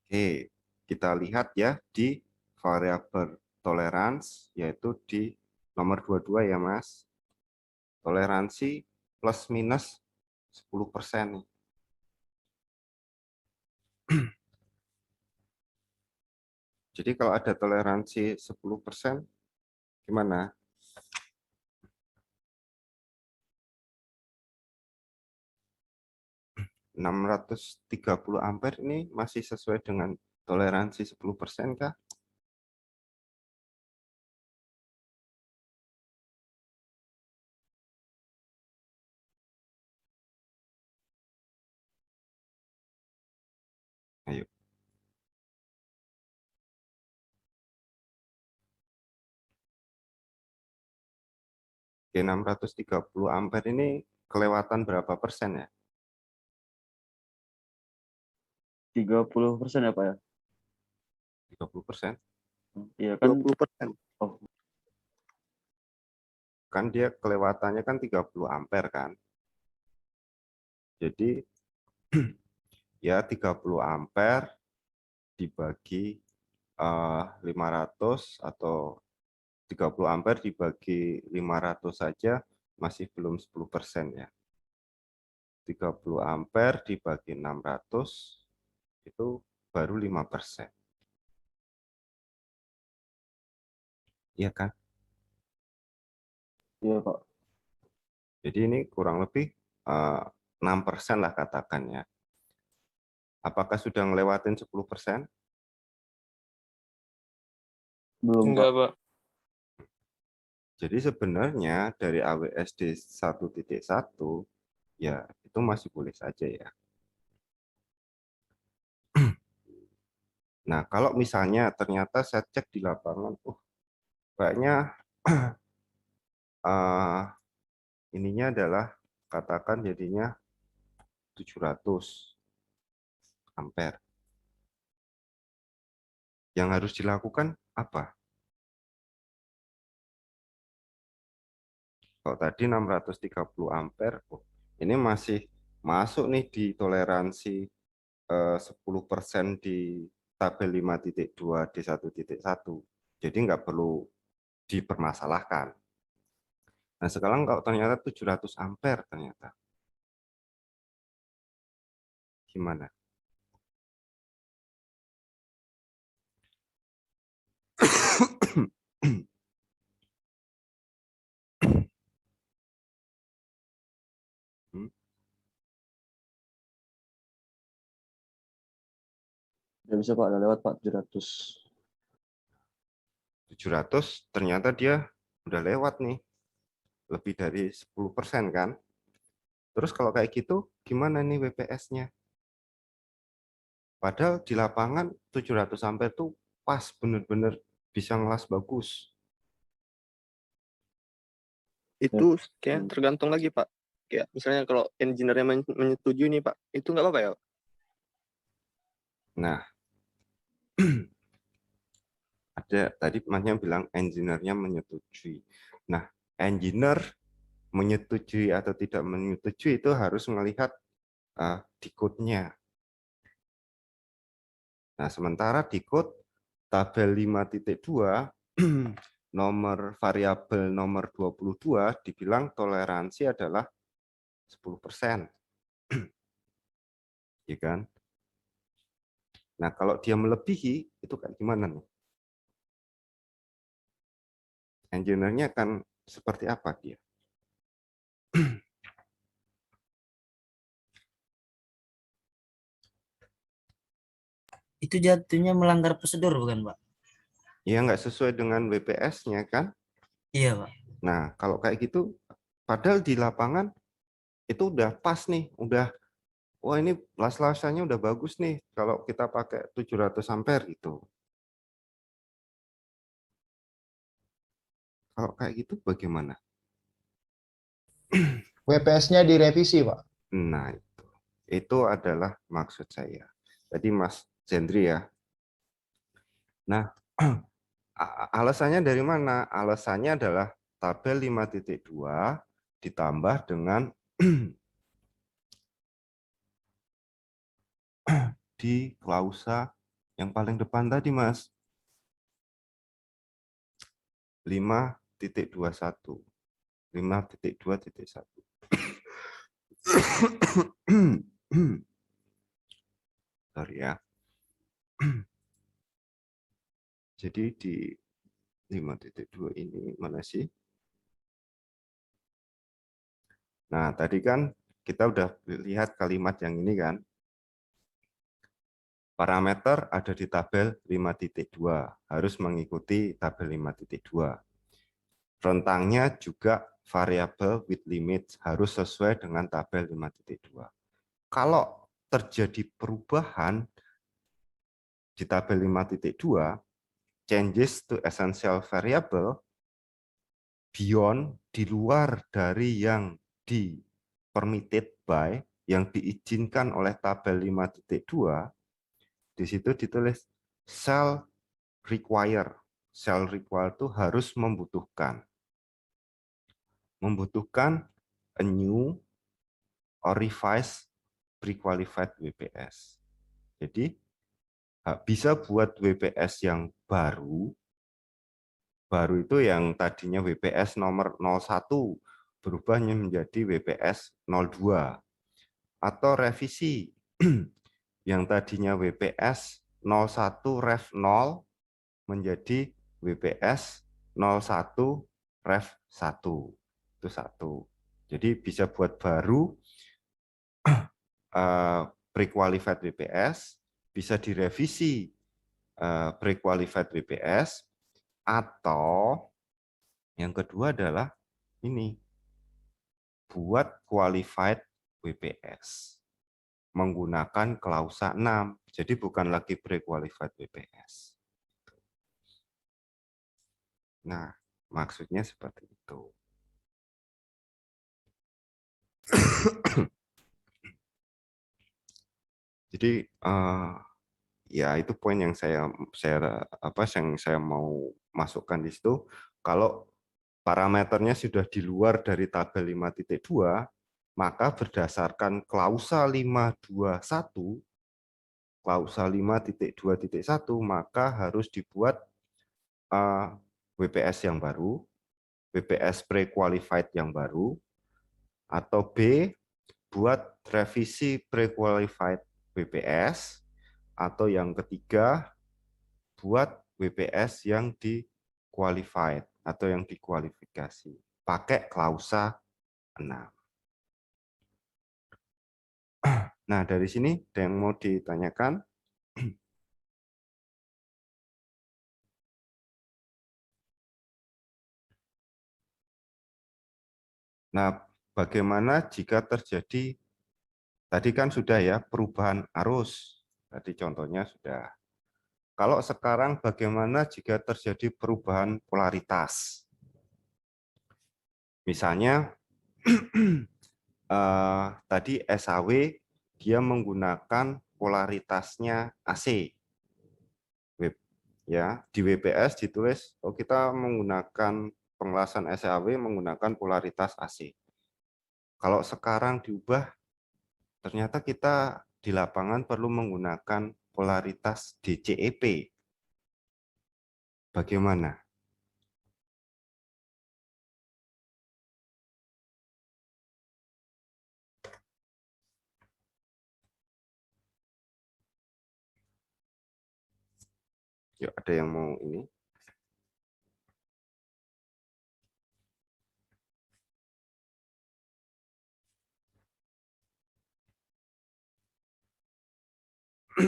Oke, kita lihat ya di variabel toleransi, yaitu di nomor 22 ya Mas. Toleransi plus minus 10%. Jadi kalau ada toleransi 10%, gimana? ...630 ampere ini masih sesuai dengan toleransi 10% kah? Ayo. Oke, 630 ampere ini kelewatan berapa persen ya? 30% ya Pak ya? 30%. Iya kan? 20%. Oh, Kan dia kelewatannya kan 30 ampere kan. Jadi ya 30 ampere dibagi 500 atau 30 ampere dibagi 500 saja masih belum 10% ya. 30 ampere dibagi 600 itu baru 5%. Iya kan? iya Pak. Jadi ini kurang lebih 6% lah katakan ya. Apakah sudah ngelewatin 10%? Belum Pak. Enggak, Pak. Jadi sebenarnya dari AWSD 1.1 ya itu masih boleh saja ya. Nah, kalau misalnya ternyata saya cek di lapangan, kayaknya ininya adalah katakan jadinya 700 ampere. Yang harus dilakukan apa? Kalau tadi 630 ampere, ini masih masuk nih di toleransi 10% di tabel 5.2 D1.1. Jadi nggak perlu dipermasalahkan. Nah, sekarang kalau ternyata 700 ampere ternyata. Gimana? Udah bisa Pak, udah lewat Pak 700. 700 ternyata dia udah lewat nih. Lebih dari 10% kan? Terus kalau kayak gitu, gimana nih WPS-nya? Padahal di lapangan 700 ampere tuh pas bener-bener bisa ngelas bagus. Itu kayak tergantung lagi, Pak. Kayak misalnya kalau engineer-nya menyetujui nih, Pak, itu nggak apa-apa ya, Pak? Nah, ada tadi Masnya bilang engineer-nya menyetujui. Nah, engineer menyetujui atau tidak menyetujui itu harus melihat di code-nya. Nah, sementara di code tabel 5.2 nomor variabel nomor 22 dibilang toleransi adalah 10%. Ya kan? Nah, kalau dia melebihi itu kayak gimana nih? engineer-nya akan seperti apa dia? Itu jatuhnya melanggar prosedur bukan, Pak? Ya nggak sesuai dengan WPS-nya kan? Iya, Pak. Nah, kalau kayak gitu, padahal di lapangan itu udah pas nih, udah, wah ini las-lasannya udah bagus nih kalau kita pakai 700 ampere gitu. Kalau kayak gitu bagaimana? WPS-nya direvisi, Pak. Nah, itu adalah maksud saya. Jadi Mas Jendri ya. Nah, alasannya dari mana? Alasannya adalah tabel 5.2 ditambah dengan di klausa yang paling depan tadi, Mas. 5.21. 5.2.1. Sorry ya. Jadi di 5.2 ini mana sih? Nah, tadi kan kita udah lihat kalimat yang ini kan. Parameter ada di tabel 5.2, harus mengikuti tabel 5.2. Rentangnya juga variabel with limit harus sesuai dengan tabel 5.2. Kalau terjadi perubahan di tabel 5.2, changes to essential variable beyond, di luar dari yang di permitted by, yang diizinkan oleh tabel 5.2, di situ ditulis shall require. Shall require itu harus membutuhkan. Membutuhkan a new or revised pre-qualified WPS. Jadi bisa buat WPS yang baru. Baru itu yang tadinya WPS nomor 01 berubahnya menjadi WPS 02. Atau revisi yang tadinya WPS 01 Rev 0 menjadi WPS 01 Rev 1. Itu satu. Jadi bisa buat baru pre-qualified WPS, bisa direvisi pre-qualified WPS, atau yang kedua adalah ini, buat qualified WPS menggunakan klausa 6. Jadi bukan lagi pre-qualified WPS. Nah, maksudnya seperti itu. Jadi ya itu poin yang saya mau masukkan di situ. Kalau parameternya sudah di luar dari tabel 5.2, maka berdasarkan klausa 521, klausa 5.2.1, maka harus dibuat WPS yang baru, WPS pre-qualified yang baru, atau B, buat revisi pre-qualified WPS, atau yang ketiga, buat WPS yang di-qualified atau yang dikualifikasi. Pakai klausa 6. Nah, dari sini ada yang mau ditanyakan? Nah, bagaimana jika terjadi, tadi kan sudah ya, perubahan arus. Tadi contohnya sudah. Kalau sekarang bagaimana jika terjadi perubahan polaritas? Misalnya, tadi SAW dia menggunakan polaritasnya AC. Ya, di WPS ditulis, oh kita menggunakan pengelasan SAW menggunakan polaritas AC. Kalau sekarang diubah, ternyata kita di lapangan perlu menggunakan polaritas DCEP. Bagaimana? Yuk, ada yang mau ini? Ayo,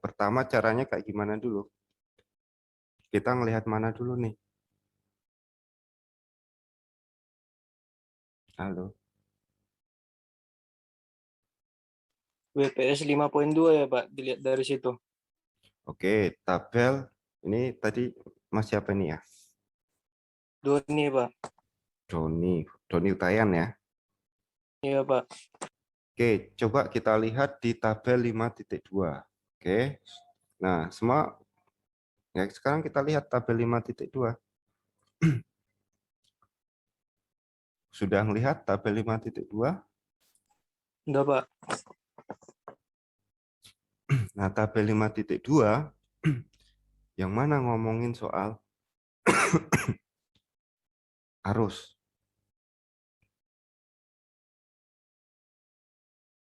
pertama caranya kayak gimana dulu? Kita ngelihat mana dulu nih? Halo. WPS 5.2 ya, Pak, dilihat dari situ. Oke, tabel ini tadi Mas siapa nih ya? Doni, Pak. Doni Utayan ya. Iya, Pak. Oke, coba kita lihat di tabel 5.2. Oke. Nah, semua ya sekarang kita lihat tabel 5.2. Sudah melihat tabel 5.2? Enggak, Pak. Nah, tabel 5.2 yang mana ngomongin soal arus.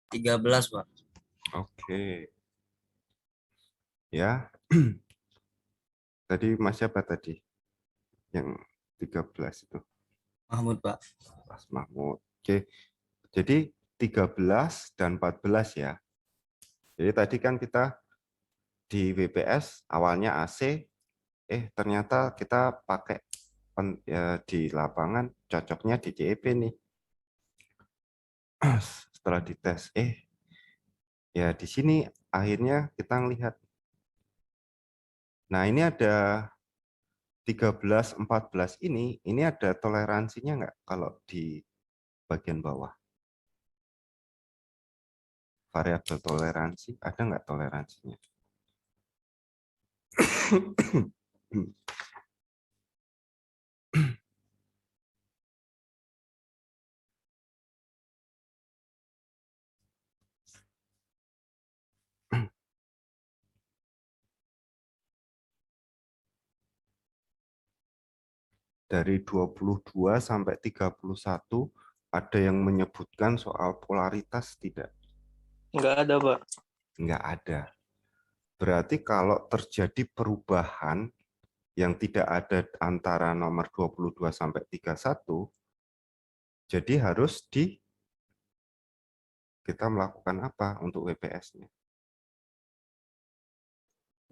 13, Pak. Oke. Ya. Tadi Mas siapa tadi? Yang 13 itu. Mahmud, Pak. Mas Mahmud. Oke. Jadi 13 dan 14 ya. Jadi tadi kan kita di WPS awalnya AC, ternyata kita pakai di lapangan cocoknya di CEP nih. Setelah dites, ya di sini akhirnya kita lihat. Nah ini ada 13, 14 ini ada toleransinya nggak kalau di bagian bawah? Variabel toleransi, ada nggak toleransinya? Dari 22 sampai 31 ada yang menyebutkan soal polaritas tidak? Enggak ada, Pak. Nggak ada. Berarti kalau terjadi perubahan yang tidak ada antara nomor 22 sampai 31, jadi harus kita melakukan apa untuk WPS-nya?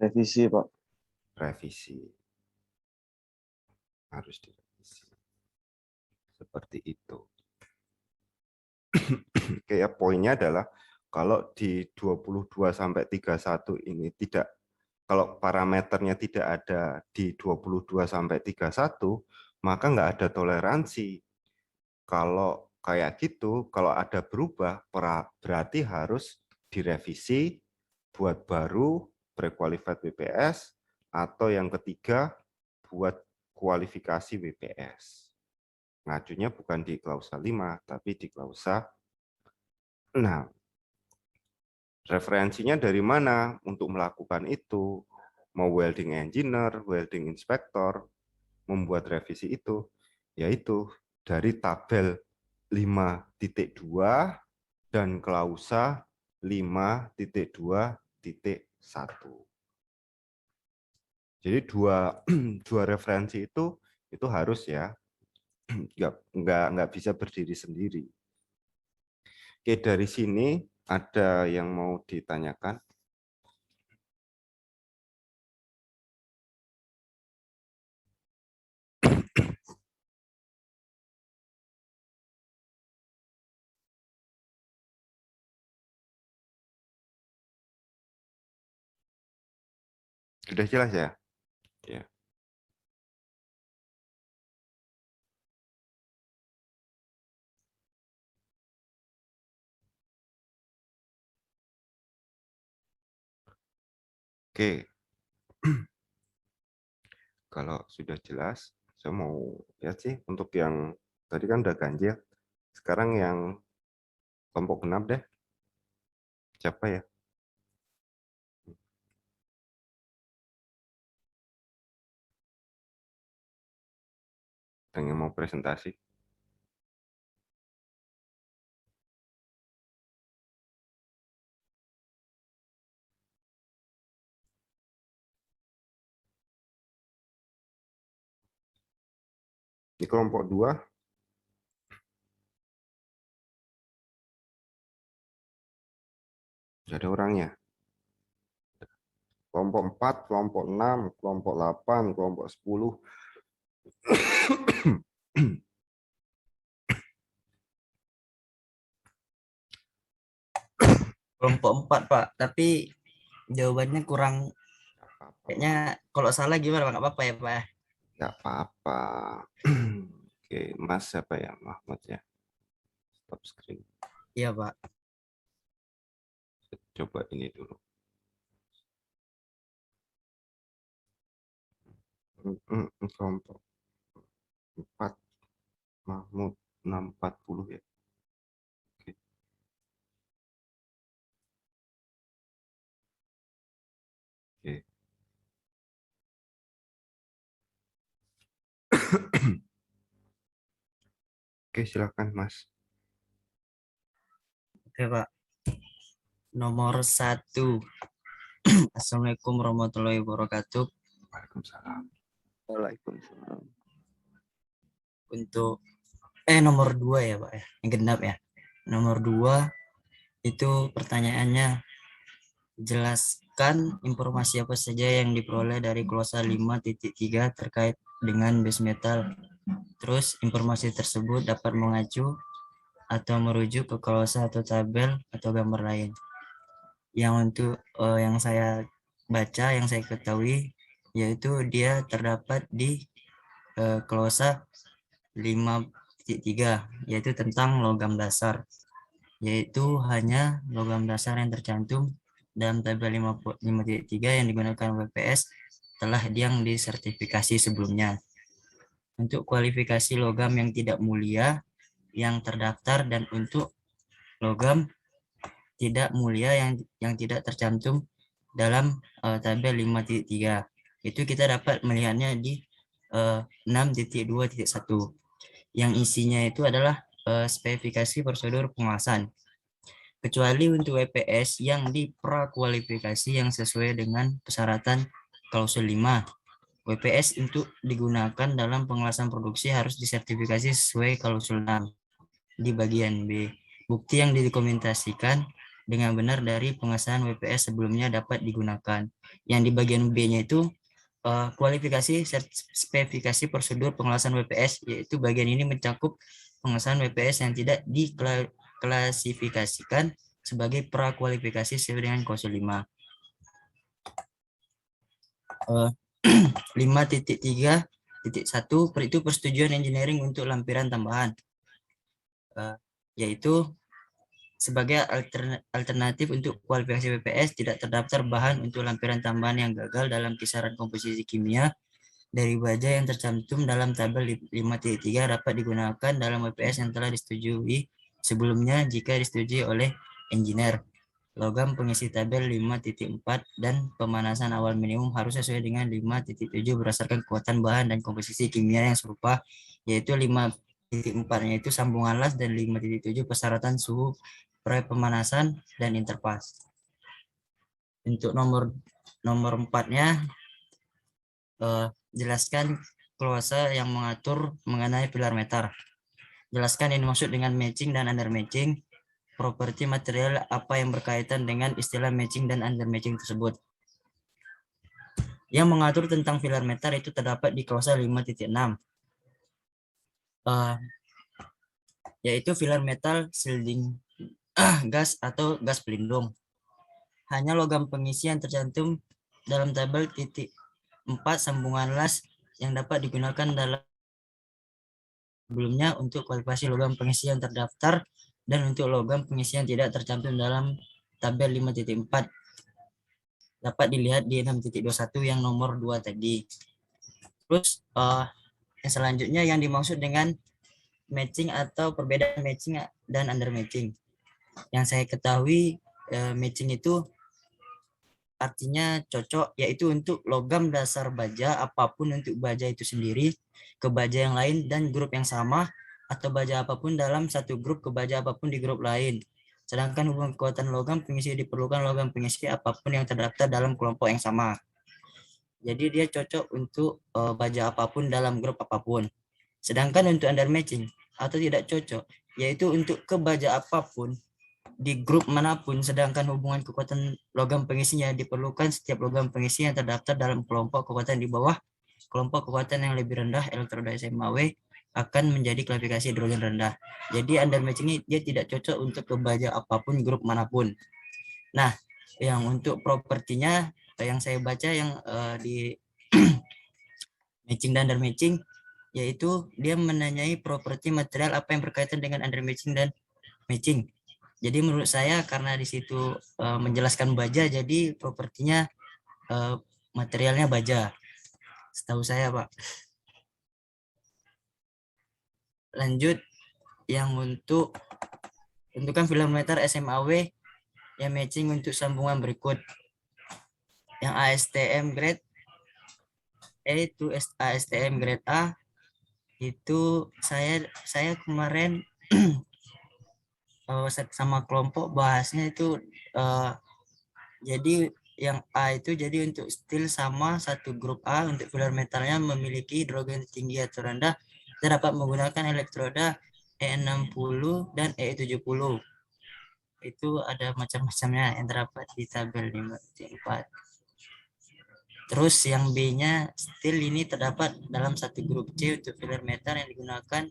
Revisi, Pak. Revisi. Harus direvisi. Seperti itu. Kayak poinnya adalah kalau di 22 sampai 31 ini tidak, kalau parameternya tidak ada di 22 sampai 31, maka nggak ada toleransi. Kalau kayak gitu, kalau ada berubah, berarti harus direvisi, buat baru, pre-qualified WPS, atau yang ketiga, buat kualifikasi WPS. Ngajunya bukan di klausa 5, tapi di klausa 6. Referensinya dari mana untuk melakukan itu? Mau welding engineer, welding inspector, membuat revisi itu, yaitu dari tabel 5.2 dan klausa 5.2.1. Jadi dua referensi itu harus ya, nggak bisa berdiri sendiri. Oke, dari sini ada yang mau ditanyakan? Sudah jelas ya? Ya. Oke. Kalau sudah jelas, saya mau lihat sih untuk yang tadi kan udah ganjil. Sekarang yang kelompok genap deh. Siapa ya? Yang mau presentasi? Di kelompok 2, sudah ada orangnya. Kelompok 4, kelompok 6, kelompok 8, kelompok 10. Kelompok 4, Pak. Tapi jawabannya kurang, kayaknya kalau salah gimana, Pak? Nggak apa-apa ya, Pak? Nggak apa-apa. Oke, Mas siapa ya? Mahmud ya. Stop screen. Iya, Pak. Coba ini dulu. Kelompok 4, Mahmud 640 ya. Oke. Oke. Oke, silakan Mas. Oke, Pak. Nomor 1. Assalamualaikum warahmatullahi wabarakatuh. Waalaikumsalam. Waalaikumsalam. Untuk nomor 2 ya, Pak ya. Yang genap ya. Nomor 2 itu pertanyaannya, jelaskan informasi apa saja yang diperoleh dari glosa 5.3 terkait dengan base metal. Terus informasi tersebut dapat mengacu atau merujuk ke glosa atau tabel atau gambar lain. Yang untuk yang saya baca, yang saya ketahui, yaitu dia terdapat di glosa 5.3, yaitu tentang logam dasar, yaitu hanya logam dasar yang tercantum dalam tabel 5.3 yang digunakan WPS telah yang disertifikasi sebelumnya. Untuk kualifikasi logam yang tidak mulia yang terdaftar dan untuk logam tidak mulia yang tidak tercantum dalam tabel 5.3, itu kita dapat melihatnya di 6.2.1 yang isinya itu adalah spesifikasi prosedur pengawasan. Kecuali untuk WPS yang diprakualifikasi yang sesuai dengan persyaratan klausul 5. WPS untuk digunakan dalam pengawasan produksi harus disertifikasi sesuai klausul 6 di bagian B. Bukti yang didokumentasikan dengan benar dari pengesahan WPS sebelumnya dapat digunakan. Yang di bagian B-nya itu kualifikasi spesifikasi prosedur pengawasan WPS, yaitu bagian ini mencakup pengesahan WPS yang tidak diklasifikasikan sebagai prakualifikasi sesuai dengan klausul 5. 5.3.1 itu persetujuan engineering untuk lampiran tambahan, yaitu sebagai alternatif untuk kualifikasi WPS tidak terdaftar bahan untuk lampiran tambahan yang gagal dalam kisaran komposisi kimia dari baja yang tercantum dalam tabel 5.3 dapat digunakan dalam WPS yang telah disetujui sebelumnya jika disetujui oleh engineer. Logam pengisi tabel 5.4 dan pemanasan awal minimum harus sesuai dengan 5.7 berdasarkan kekuatan bahan dan komposisi kimia yang serupa, yaitu 5.4-nya itu sambungan las dan 5.7 persyaratan suhu pemanasan dan interpas. Untuk nomor 4-nya jelaskan klausa yang mengatur mengenai pilar meter. Jelaskan yang dimaksud dengan matching dan under matching, properti material apa yang berkaitan dengan istilah matching dan under matching tersebut. Yang mengatur tentang pilar meter itu terdapat di klausa 5.6. Yaitu pilar metal shielding gas atau gas pelindung. Hanya logam pengisi yang tercantum dalam tabel titik 4 sambungan las yang dapat digunakan dalam sebelumnya untuk kualifikasi logam pengisi yang terdaftar dan untuk logam pengisi yang tidak tercantum dalam tabel 5.4 dapat dilihat di 6.21 yang nomor 2 tadi. Terus yang selanjutnya yang dimaksud dengan matching atau perbedaan matching dan under matching. Yang saya ketahui matching itu artinya cocok, yaitu untuk logam dasar baja apapun untuk baja itu sendiri ke baja yang lain dan grup yang sama, atau baja apapun dalam satu grup ke baja apapun di grup lain. Sedangkan hubungan kekuatan logam pengisi diperlukan logam pengisi apapun yang terdaftar dalam kelompok yang sama. Jadi dia cocok untuk baja apapun dalam grup apapun. Sedangkan untuk under matching atau tidak cocok, yaitu untuk ke baja apapun di grup manapun, sedangkan hubungan kekuatan logam pengisinya diperlukan setiap logam pengisi yang terdaftar dalam kelompok kekuatan di bawah kelompok kekuatan yang lebih rendah elektroda SMAW akan menjadi klasifikasi hidrogen rendah. Jadi under matching ini dia tidak cocok untuk ke baja apapun grup manapun. Nah, yang untuk propertinya yang saya baca yang di matching dan under matching, yaitu dia menanyai properti material apa yang berkaitan dengan under matching dan matching. Jadi menurut saya karena di situ menjelaskan baja, jadi propertinya materialnya baja. Setahu saya, Pak. Lanjut yang untuk tentukan filometer SMAW yang matching untuk sambungan berikut. Yang ASTM grade E itu ASTM grade A itu saya kemarin sama kelompok bahasnya itu jadi yang A itu jadi untuk steel sama satu grup A untuk filler metalnya memiliki hidrogen tinggi atau rendah, kita dapat menggunakan elektroda E60 dan E70. Itu ada macam-macamnya yang terdapat di tabel 5.4. Terus yang B-nya steel ini terdapat dalam satu grup C untuk filler metal yang digunakan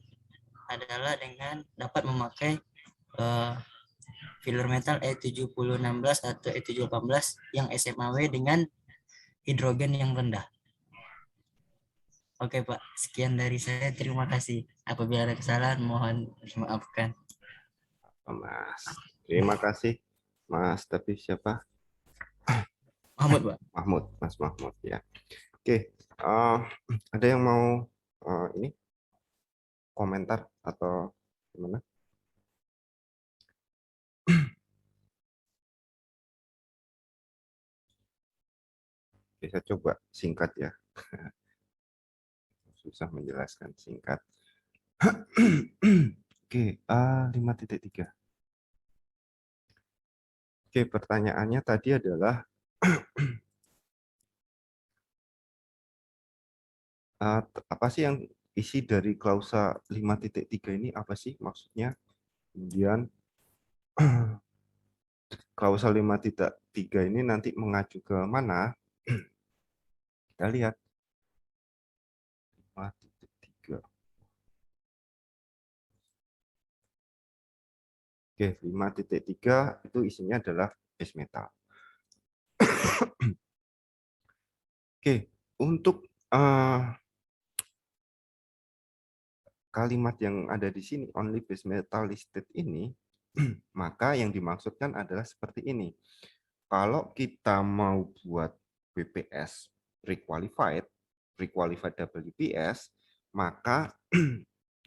adalah dengan dapat memakai filler metal E7016 atau E718 yang SMAW dengan hidrogen yang rendah. Oke Pak, sekian dari saya. Terima kasih. Apabila ada kesalahan mohon dimaafkan. Mas, terima kasih Mas. Tapi siapa? Mahmud, Pak. Mahmud, Mas Mahmud ya. Oke, ada yang mau ini komentar atau gimana? Bisa coba singkat ya. Susah menjelaskan singkat. Oke, 5.3. Oke, pertanyaannya tadi adalah apa sih yang isi dari klausa 5.3 ini, apa sih maksudnya? Kemudian klausa 5.3 ini nanti mengacu ke mana? Kita lihat. 5.3. Oke, 5.3 itu isinya adalah base metal. Oke, untuk kalimat yang ada di sini, only base metal listed ini, maka yang dimaksudkan adalah seperti ini. Kalau kita mau buat WPS pre-qualified WPS, maka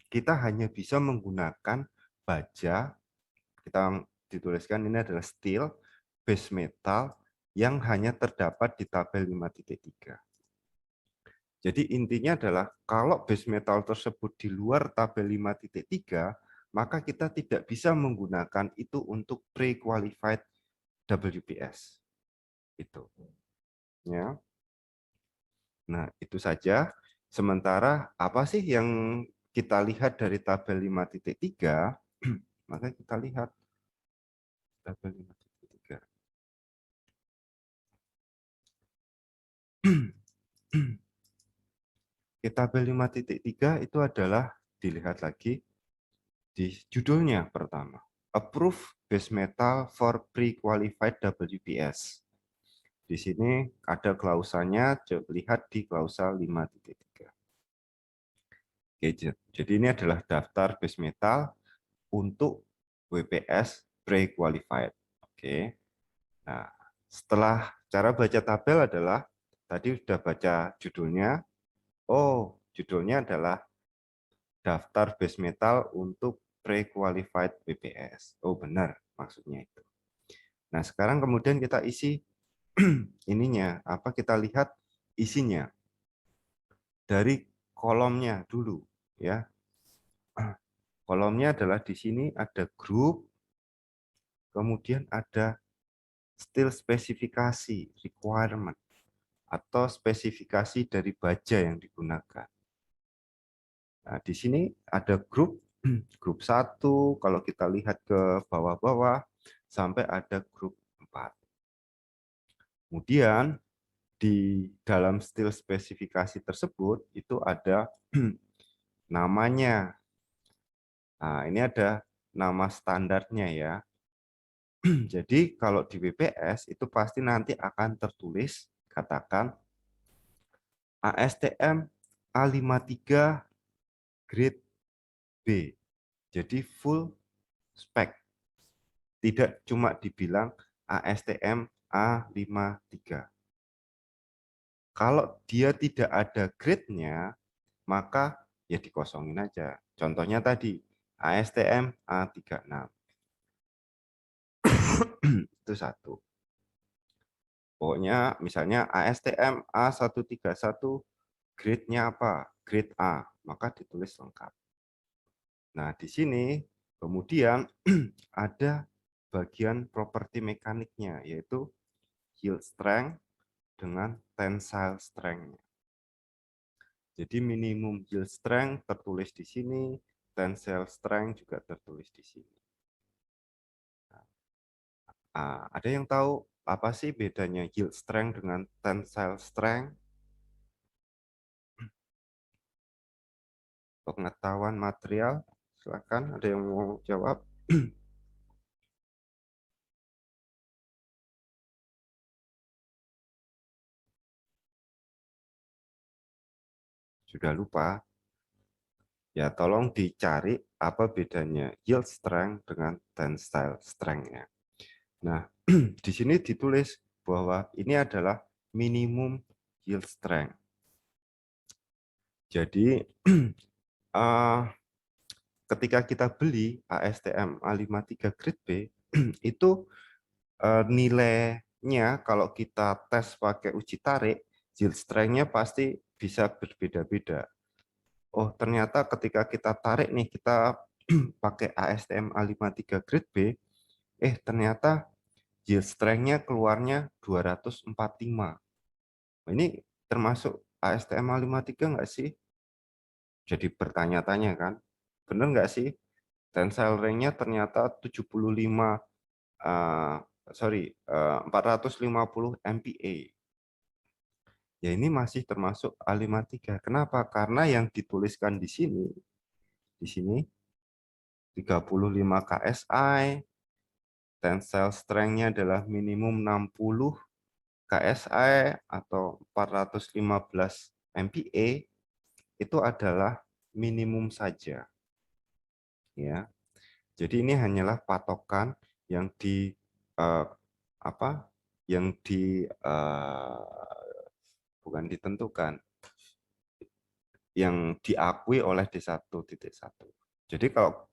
kita hanya bisa menggunakan baja, kita dituliskan ini adalah steel, base metal, yang hanya terdapat di tabel 5.3. Jadi intinya adalah kalau base metal tersebut di luar tabel 5.3, maka kita tidak bisa menggunakan itu untuk pre-qualified WPS. Itu. Ya. Nah, itu saja. Sementara apa sih yang kita lihat dari tabel 5.3? Maka kita lihat tabel 5.3. Tabel 5.3 itu adalah dilihat lagi di judulnya pertama. Approve base metal for pre-qualified WPS. Di sini ada klausanya, lihat di klausa 5.3. Oke, jadi ini adalah daftar base metal untuk WPS pre-qualified. Oke. Nah, setelah cara baca tabel adalah tadi sudah baca judulnya. Oh, judulnya adalah daftar base metal untuk pre-qualified WPS. Oh, benar maksudnya itu. Nah, sekarang kemudian kita isi ininya, apa kita lihat isinya dari kolomnya dulu ya. Kolomnya adalah di sini ada grup, kemudian ada steel spesifikasi requirement atau spesifikasi dari baja yang digunakan. Nah, di sini ada grup 1, kalau kita lihat ke bawah-bawah sampai ada grup 4. Kemudian di dalam style spesifikasi tersebut itu ada namanya. Nah, ini ada nama standarnya ya. Jadi kalau di WPS itu pasti nanti akan tertulis katakan ASTM A53 grade B. Jadi full spek. Tidak cuma dibilang ASTM A53. Kalau dia tidak ada grade-nya, maka ya dikosongin aja. Contohnya tadi, ASTM A36. Itu satu. Pokoknya misalnya ASTM A131, grade-nya apa? Grade A, maka ditulis lengkap. Nah, di sini kemudian ada bagian properti mekaniknya, yaitu yield strength dengan tensile strength. Jadi minimum yield strength tertulis di sini, tensile strength juga tertulis di sini. Nah, ada yang tahu apa sih bedanya yield strength dengan tensile strength? Pengetahuan material, silakan ada yang mau jawab. Sudah lupa? Ya, tolong dicari apa bedanya yield strength dengan tensile strength-nya. Nah, di sini ditulis bahwa ini adalah minimum yield strength. Jadi, ketika kita beli ASTM A53 grade B, itu nilainya kalau kita tes pakai uji tarik, yield strength-nya pasti bisa berbeda-beda. Oh, ternyata ketika kita tarik nih, kita pakai ASTM A53 grade B, ternyata yield strength-nya keluarnya 245. Ini termasuk ASTM A53 nggak sih? Jadi bertanya-tanya kan, benar nggak sih? Tensile ring-nya ternyata 450 MPa. Ya ini masih termasuk A53. Kenapa? Karena yang dituliskan di sini 35 KSI, tensile strength-nya adalah minimum 60 KSI atau 415 MPa, itu adalah minimum saja. Ya. Jadi ini hanyalah patokan yang bukan ditentukan, yang diakui oleh D1.1. Jadi kalau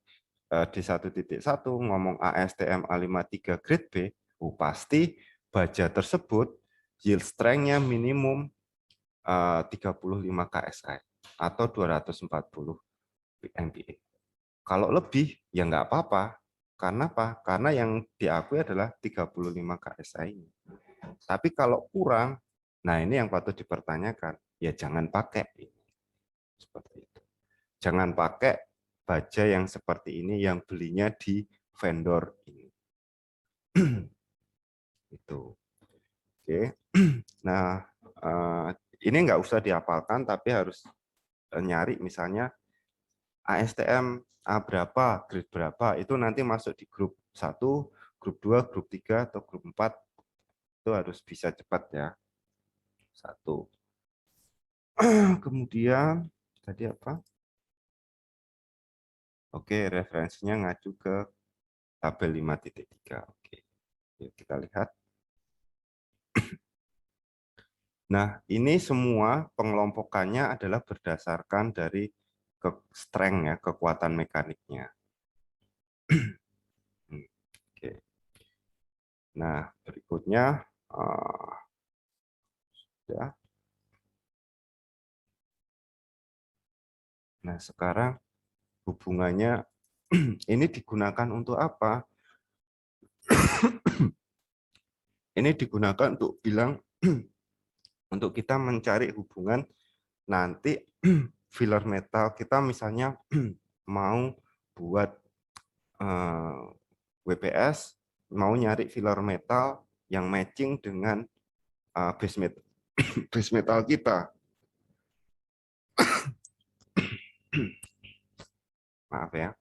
D1.1 ngomong ASTM A53 grade B, pasti baja tersebut yield strength-nya minimum 35 KSI atau 240 MPa. Kalau lebih ya nggak apa-apa. Karena apa? Karena yang diakui adalah 35 KSI. Tapi kalau kurang, nah ini yang patut dipertanyakan. Ya jangan pakai ini. Seperti itu. Jangan pakai baja yang seperti ini yang belinya di vendor ini. Itu. Oke. Nah, ini nggak usah dihafalkan, tapi harus nyari misalnya ASTM A berapa, grade berapa, itu nanti masuk di grup 1, grup 2, grup 3, atau grup 4. Itu harus bisa cepat ya. 1. Kemudian, tadi apa? Oke, referensinya ngacu ke tabel 5.3. Oke, yuk kita lihat. Nah, ini semua pengelompokannya adalah berdasarkan dari strength ya, kekuatan mekaniknya. Oke. Nah, berikutnya sudah. Nah, sekarang hubungannya ini digunakan untuk apa? Ini digunakan untuk bilang untuk kita mencari hubungan nanti filler metal, kita misalnya mau buat WPS, mau nyari filler metal yang matching dengan base metal kita. Maaf ya.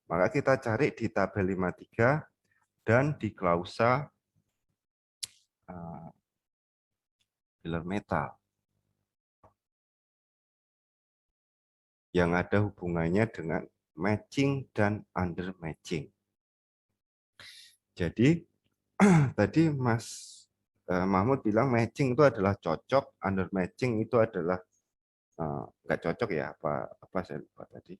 Maka kita cari di tabel 53 dan di klausa filler metal yang ada hubungannya dengan matching dan under matching. Jadi tadi Mas Mahmud bilang matching itu adalah cocok, under matching itu adalah nggak cocok ya, apa saya lupa tadi.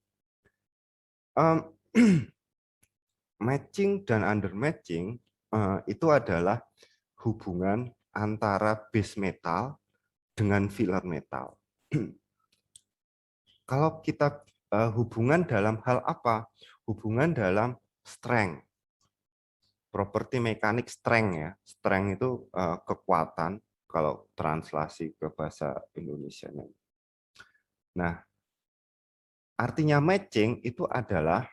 Matching dan under matching itu adalah hubungan antara base metal dengan filler metal. Kalau kita hubungan dalam hal apa? Hubungan dalam strength. Properti mekanik strength ya. Strength itu kekuatan kalau translasi ke bahasa Indonesianya. Nah, artinya matching itu adalah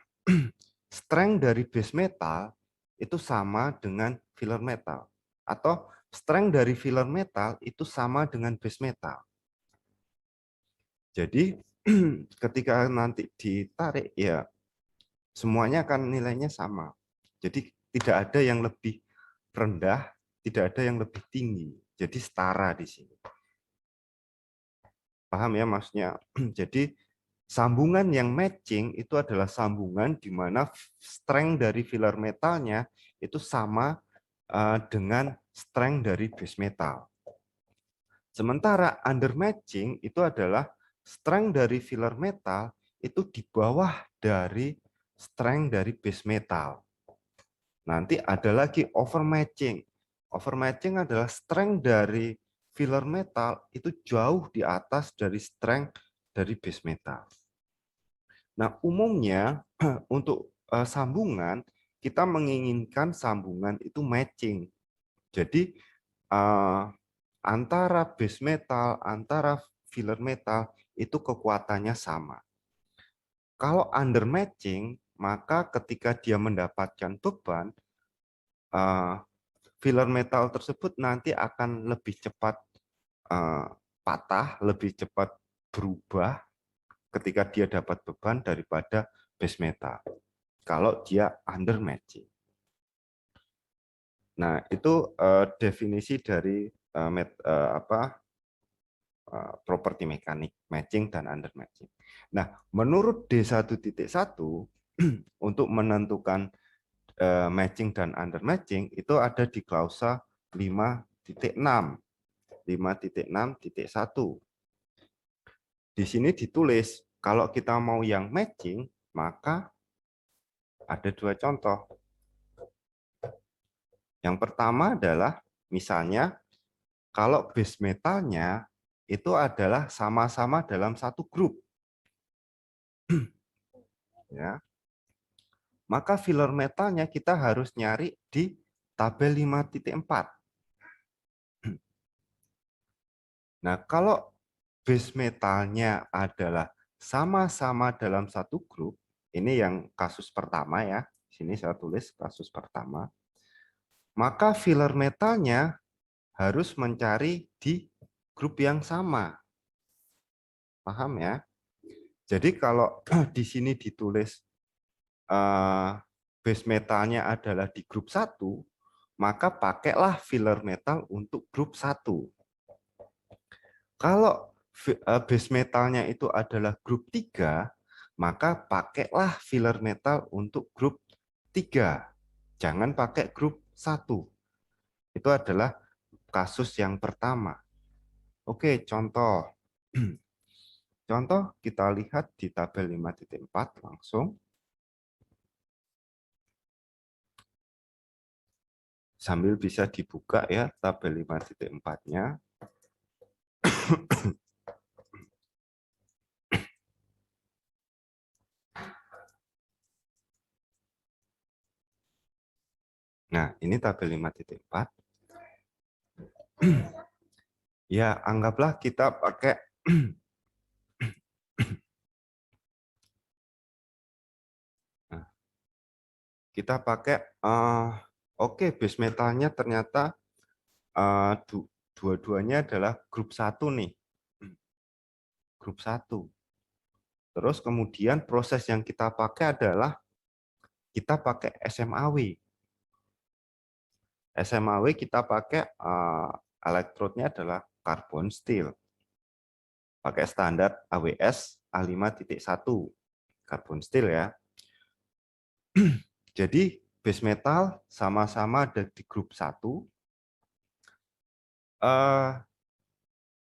strength dari base metal itu sama dengan filler metal, atau strength dari filler metal itu sama dengan base metal. Jadi ketika nanti ditarik ya semuanya akan nilainya sama. Jadi tidak ada yang lebih rendah, tidak ada yang lebih tinggi. Jadi setara di sini. Paham ya maksudnya? Jadi sambungan yang matching itu adalah sambungan di mana strength dari filler metalnya itu sama dengan strength dari base metal. Sementara under matching itu adalah strength dari filler metal itu di bawah dari strength dari base metal. Nanti ada lagi overmatching. Overmatching adalah strength dari filler metal itu jauh di atas dari strength dari base metal. Nah, umumnya untuk sambungan kita menginginkan sambungan itu matching. Jadi antara base metal, antara filler metal itu kekuatannya sama. Kalau under matching, maka ketika dia mendapatkan beban, filler metal tersebut nanti akan lebih cepat patah, lebih cepat berubah ketika dia dapat beban daripada base metal. Kalau dia under matching. Nah, itu definisi dari properti mekanik matching dan under matching. Nah, menurut D1.1 untuk menentukan matching dan under matching itu ada di klausa 5.6. 5.6.1. Di sini ditulis kalau kita mau yang matching maka ada dua contoh. Yang pertama adalah misalnya kalau base metalnya itu adalah sama-sama dalam satu grup. Ya. Maka filler metalnya kita harus nyari di tabel 5.4. Nah, kalau base metalnya adalah sama-sama dalam satu grup, ini yang kasus pertama ya, sini saya tulis kasus pertama, maka filler metalnya harus mencari di grup yang sama. Paham ya? Jadi kalau di sini ditulis base metalnya adalah di grup 1, maka pakailah filler metal untuk grup 1. Kalau base metalnya itu adalah grup 3, maka pakailah filler metal untuk grup 3. Jangan pakai grup 1. Itu adalah kasus yang pertama. Oke, contoh. Contoh kita lihat di tabel 5.4 langsung. Sambil bisa dibuka ya tabel 5.4-nya. Nah, ini tabel 5.4. Ya, anggaplah kita pakai kita pakai, oke, base metalnya ternyata dua-duanya adalah grup 1 nih. Grup 1. Terus kemudian proses yang kita pakai adalah kita pakai SMAW. SMAW kita pakai elektrodnya adalah carbon steel. Pakai standar AWS A5.1 carbon steel ya. Jadi base metal sama-sama ada di grup 1.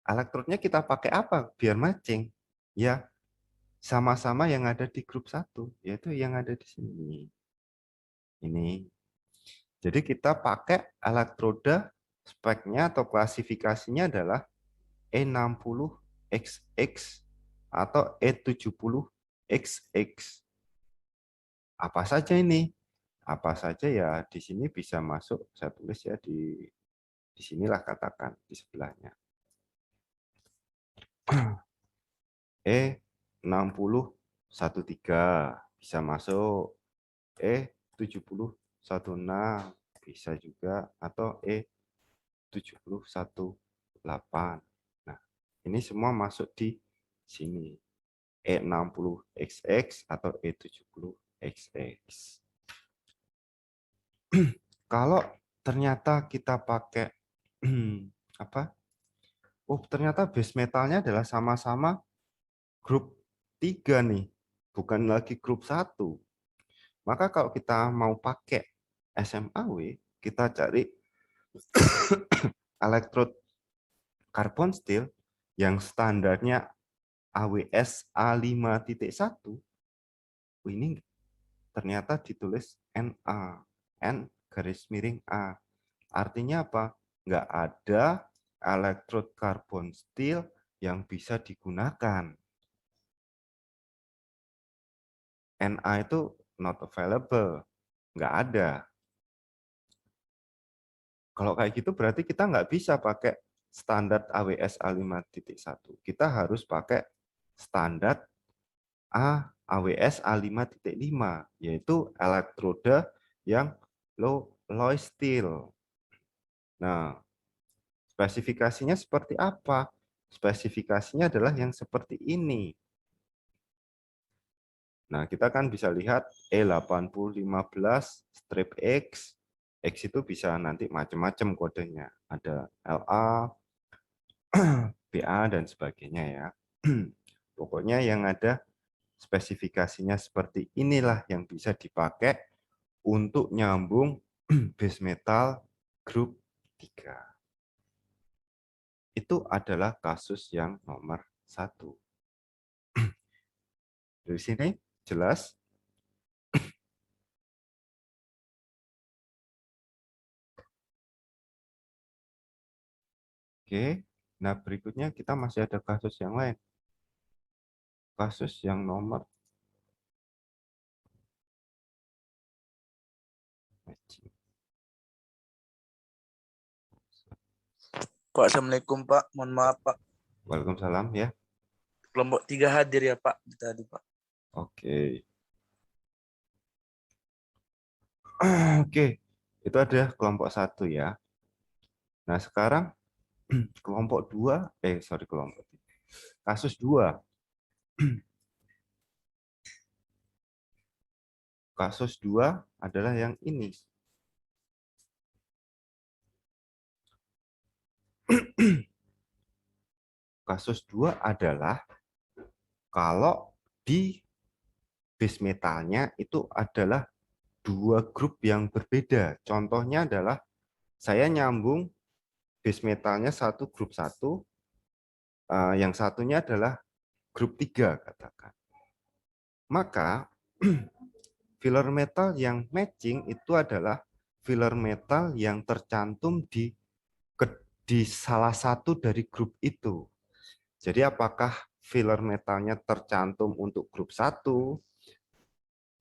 Elektrodnya kita pakai apa biar matching? Ya, sama-sama yang ada di grup 1, yaitu yang ada di sini. Ini. Jadi kita pakai elektroda speknya atau klasifikasinya adalah E60XX atau E70XX. Apa saja ini? Apa saja ya di sini bisa masuk, saya tulis ya di sinilah katakan di sebelahnya. E6013 bisa masuk, E7016 bisa juga, atau E718. Nah, ini semua masuk di sini. E60XX atau E70XX. Kalau ternyata kita pakai apa? Oh, ternyata base metalnya adalah sama-sama grup 3 nih, bukan lagi grup 1. Maka kalau kita mau pakai SMAW, kita cari elektrod carbon steel yang standarnya AWS A5.1. Ini ternyata ditulis NA, N garis miring A. Artinya apa? Nggak ada elektrod carbon steel yang bisa digunakan. NA itu not available, nggak ada. Kalau kayak gitu berarti kita nggak bisa pakai standar AWS A5.1. Kita harus pakai standar AWS A5.5, yaitu elektroda yang low steel. Nah, spesifikasinya seperti apa? Spesifikasinya adalah yang seperti ini. Nah, kita kan bisa lihat E8015-X. X itu bisa nanti macam-macam kodenya. Ada LA, BA, dan sebagainya ya. Pokoknya yang ada spesifikasinya seperti inilah yang bisa dipakai untuk nyambung base metal grup 3. Itu adalah kasus yang nomor 1. Dari sini jelas? Oke, nah berikutnya kita masih ada kasus yang lain. Kasus yang nomor Pak, Assalamualaikum Pak. Mohon maaf Pak. Waalaikumsalam ya. Kelompok 3 hadir ya Pak tadi Pak. Oke. Oke, itu ada kelompok 1 ya. Nah sekarang kelompok 2, kelompok 3. Kasus 2. Kasus 2 adalah yang ini. Kasus 2 adalah kalau di base metalnya itu adalah 2 grup yang berbeda. Contohnya adalah saya nyambung base metalnya satu grup 1, yang satunya adalah grup 3 katakan. Maka filler metal yang matching itu adalah filler metal yang tercantum di salah satu dari grup itu. Jadi apakah filler metalnya tercantum untuk grup 1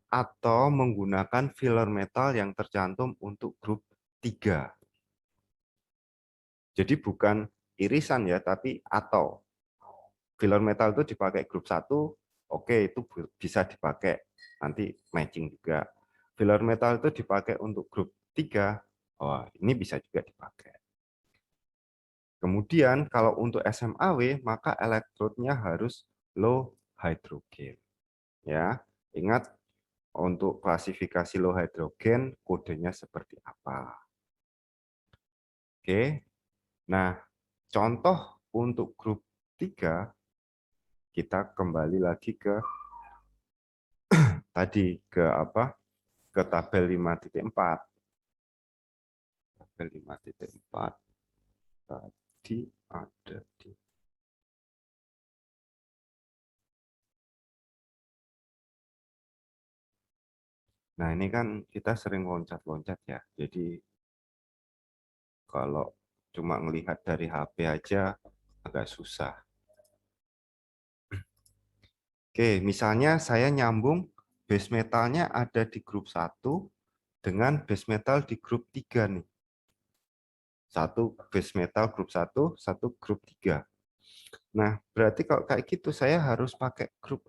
atau menggunakan filler metal yang tercantum untuk grup 3. Jadi bukan irisan ya, tapi atau. Filler metal itu dipakai grup 1, oke, itu bisa dipakai nanti matching juga. Filler metal itu dipakai untuk grup 3, oh, ini bisa juga dipakai. Kemudian kalau untuk SMAW, maka elektrodnya harus low hydrogen. Ya, ingat untuk klasifikasi low hydrogen kodenya seperti apa. Oke. Nah, contoh untuk grup 3 kita kembali lagi ke tadi ke apa? Ke tabel 5.4. Tabel 5.4 tadi ada di Nah, ini kan kita sering loncat-loncat ya. Jadi kalau cuma melihat dari HP aja agak susah. Oke, misalnya saya nyambung base metalnya ada di grup 1 dengan base metal di grup 3 nih. Satu base metal grup 1, satu grup 3. Nah, berarti kalau kayak gitu saya harus pakai grup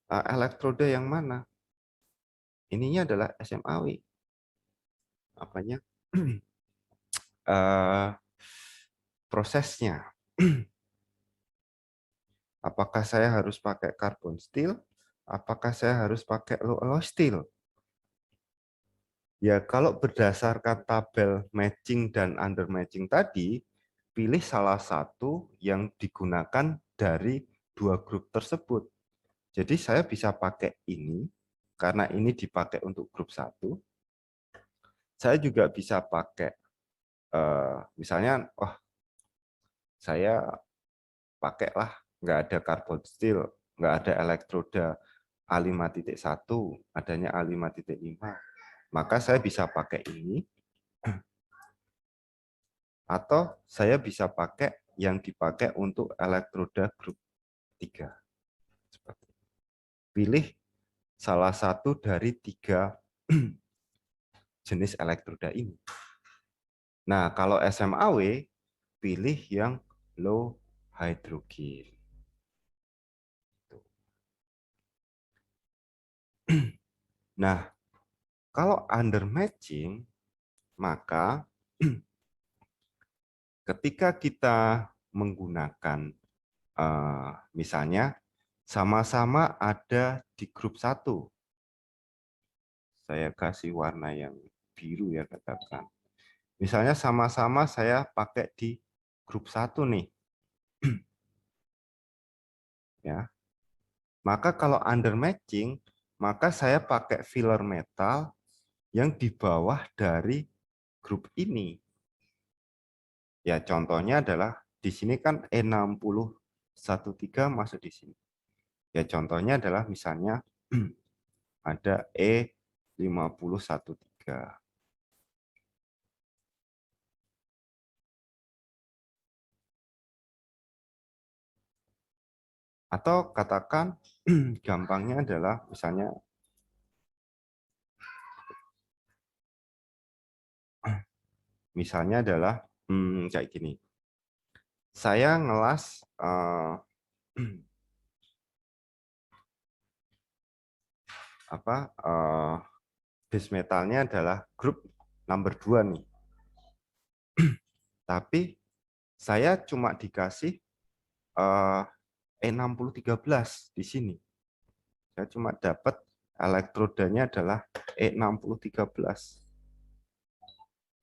elektroda yang mana? Ininya adalah SMAW. Apanya? Prosesnya. Apakah saya harus pakai carbon steel? Apakah saya harus pakai alloy steel? Ya, kalau berdasarkan tabel matching dan under matching tadi, pilih salah satu yang digunakan dari dua grup tersebut. Jadi saya bisa pakai ini, karena ini dipakai untuk grup 1. Saya juga bisa pakai, misalnya, saya pakailah, nggak ada carbon steel, nggak ada elektroda A5.1, adanya A5.5. Maka saya bisa pakai ini, atau saya bisa pakai yang dipakai untuk elektroda grup 3. Pilih salah satu dari 3 jenis elektroda ini. Nah, kalau SMAW, pilih yang low hydrogen. Nah, kalau under matching, maka ketika kita menggunakan, misalnya sama-sama ada di grup 1. Saya kasih warna yang biru ya, katakan. Misalnya sama-sama saya pakai di grup 1 nih. Ya. Maka kalau under matching, maka saya pakai filler metal yang di bawah dari grup ini. Ya, contohnya adalah di sini kan E6013 masuk di sini. Ya, contohnya adalah misalnya ada E5013. Atau katakan gampangnya adalah misalnya adalah kayak gini. Saya ngelas base metalnya adalah grup number 2 nih. Tapi saya cuma dikasih E6013 di sini. Saya cuma dapat elektrodanya adalah E6013.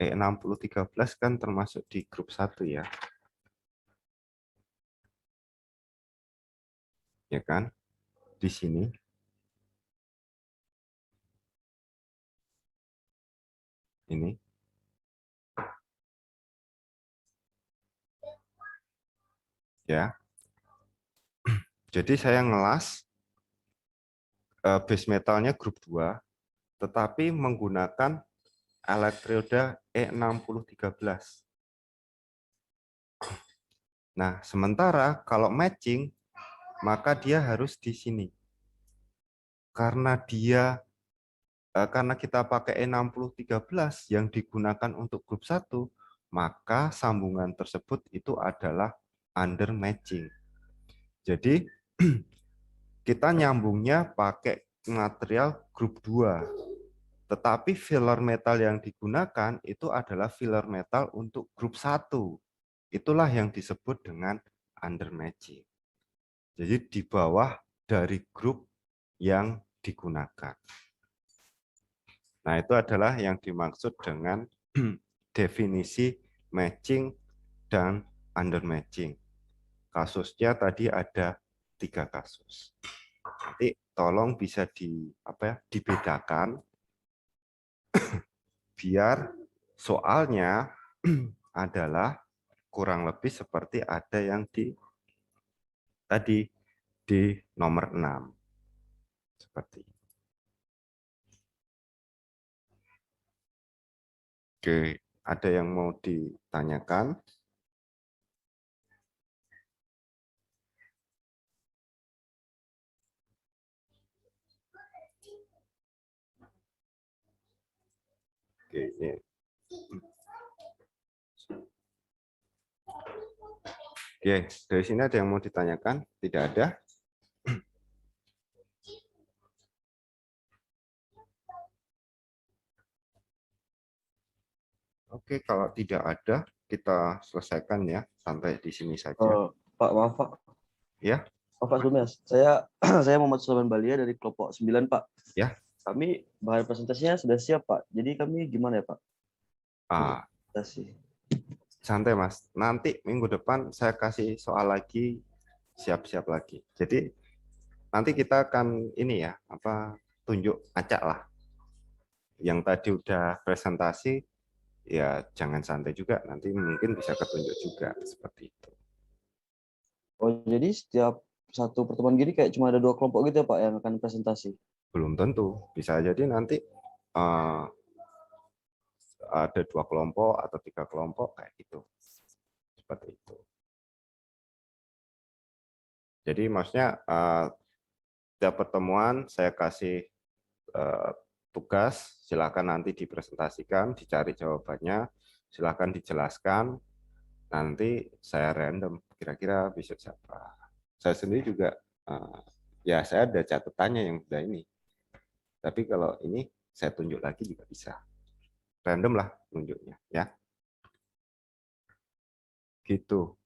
E6013 kan termasuk di grup 1 ya. Ya kan? Di sini. Ini. Ya. Jadi saya ngelas base metalnya grup 2, tetapi menggunakan elektroda E6013. Nah, sementara kalau matching, maka dia harus di sini. Karena kita pakai E6013 yang digunakan untuk grup 1, maka sambungan tersebut itu adalah under matching. Jadi kita nyambungnya pakai material grup 2. Tetapi filler metal yang digunakan itu adalah filler metal untuk grup 1. Itulah yang disebut dengan under matching. Jadi di bawah dari grup yang digunakan. Nah, itu adalah yang dimaksud dengan definisi matching dan under matching. Kasusnya tadi ada 3 kasus. Nanti tolong bisa dibedakan biar soalnya adalah kurang lebih seperti ada yang tadi di nomor 6. Seperti itu. Oke, ada yang mau ditanyakan? Oke, ini. Oke, dari sini ada yang mau ditanyakan? Tidak ada? Oke, kalau tidak ada, kita selesaikan ya, sampai di sini saja. Pak, maaf Pak. Ya. Maaf Pak sebelumnya. Saya Muhammad Sulaiman Balia dari kelompok 9 Pak. Ya. Kami bahan presentasinya sudah siap Pak. Jadi kami gimana ya Pak? Presentasi. Santai Mas, nanti minggu depan saya kasih soal lagi, siap-siap lagi. Jadi nanti kita akan ini ya, tunjuk acak lah. Yang tadi udah presentasi, ya jangan santai juga, nanti mungkin bisa ketunjuk juga seperti itu. Oh, jadi setiap satu pertemuan gini kayak cuma ada 2 kelompok gitu ya Pak yang akan presentasi? Belum tentu, bisa jadi nanti ada 2 kelompok atau 3 kelompok kayak gitu. Seperti itu. Jadi maksudnya setiap pertemuan saya kasih tugas, silakan nanti dipresentasikan, dicari jawabannya, silakan dijelaskan, nanti saya random, kira-kira besok siapa. Saya sendiri juga, ya saya ada catatannya yang sudah ini. Tapi kalau ini saya tunjuk lagi juga bisa. Random lah tunjuknya, ya. Gitu.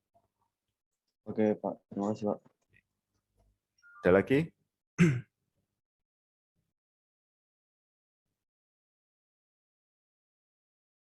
Oke Pak, terima kasih Pak. Ada lagi?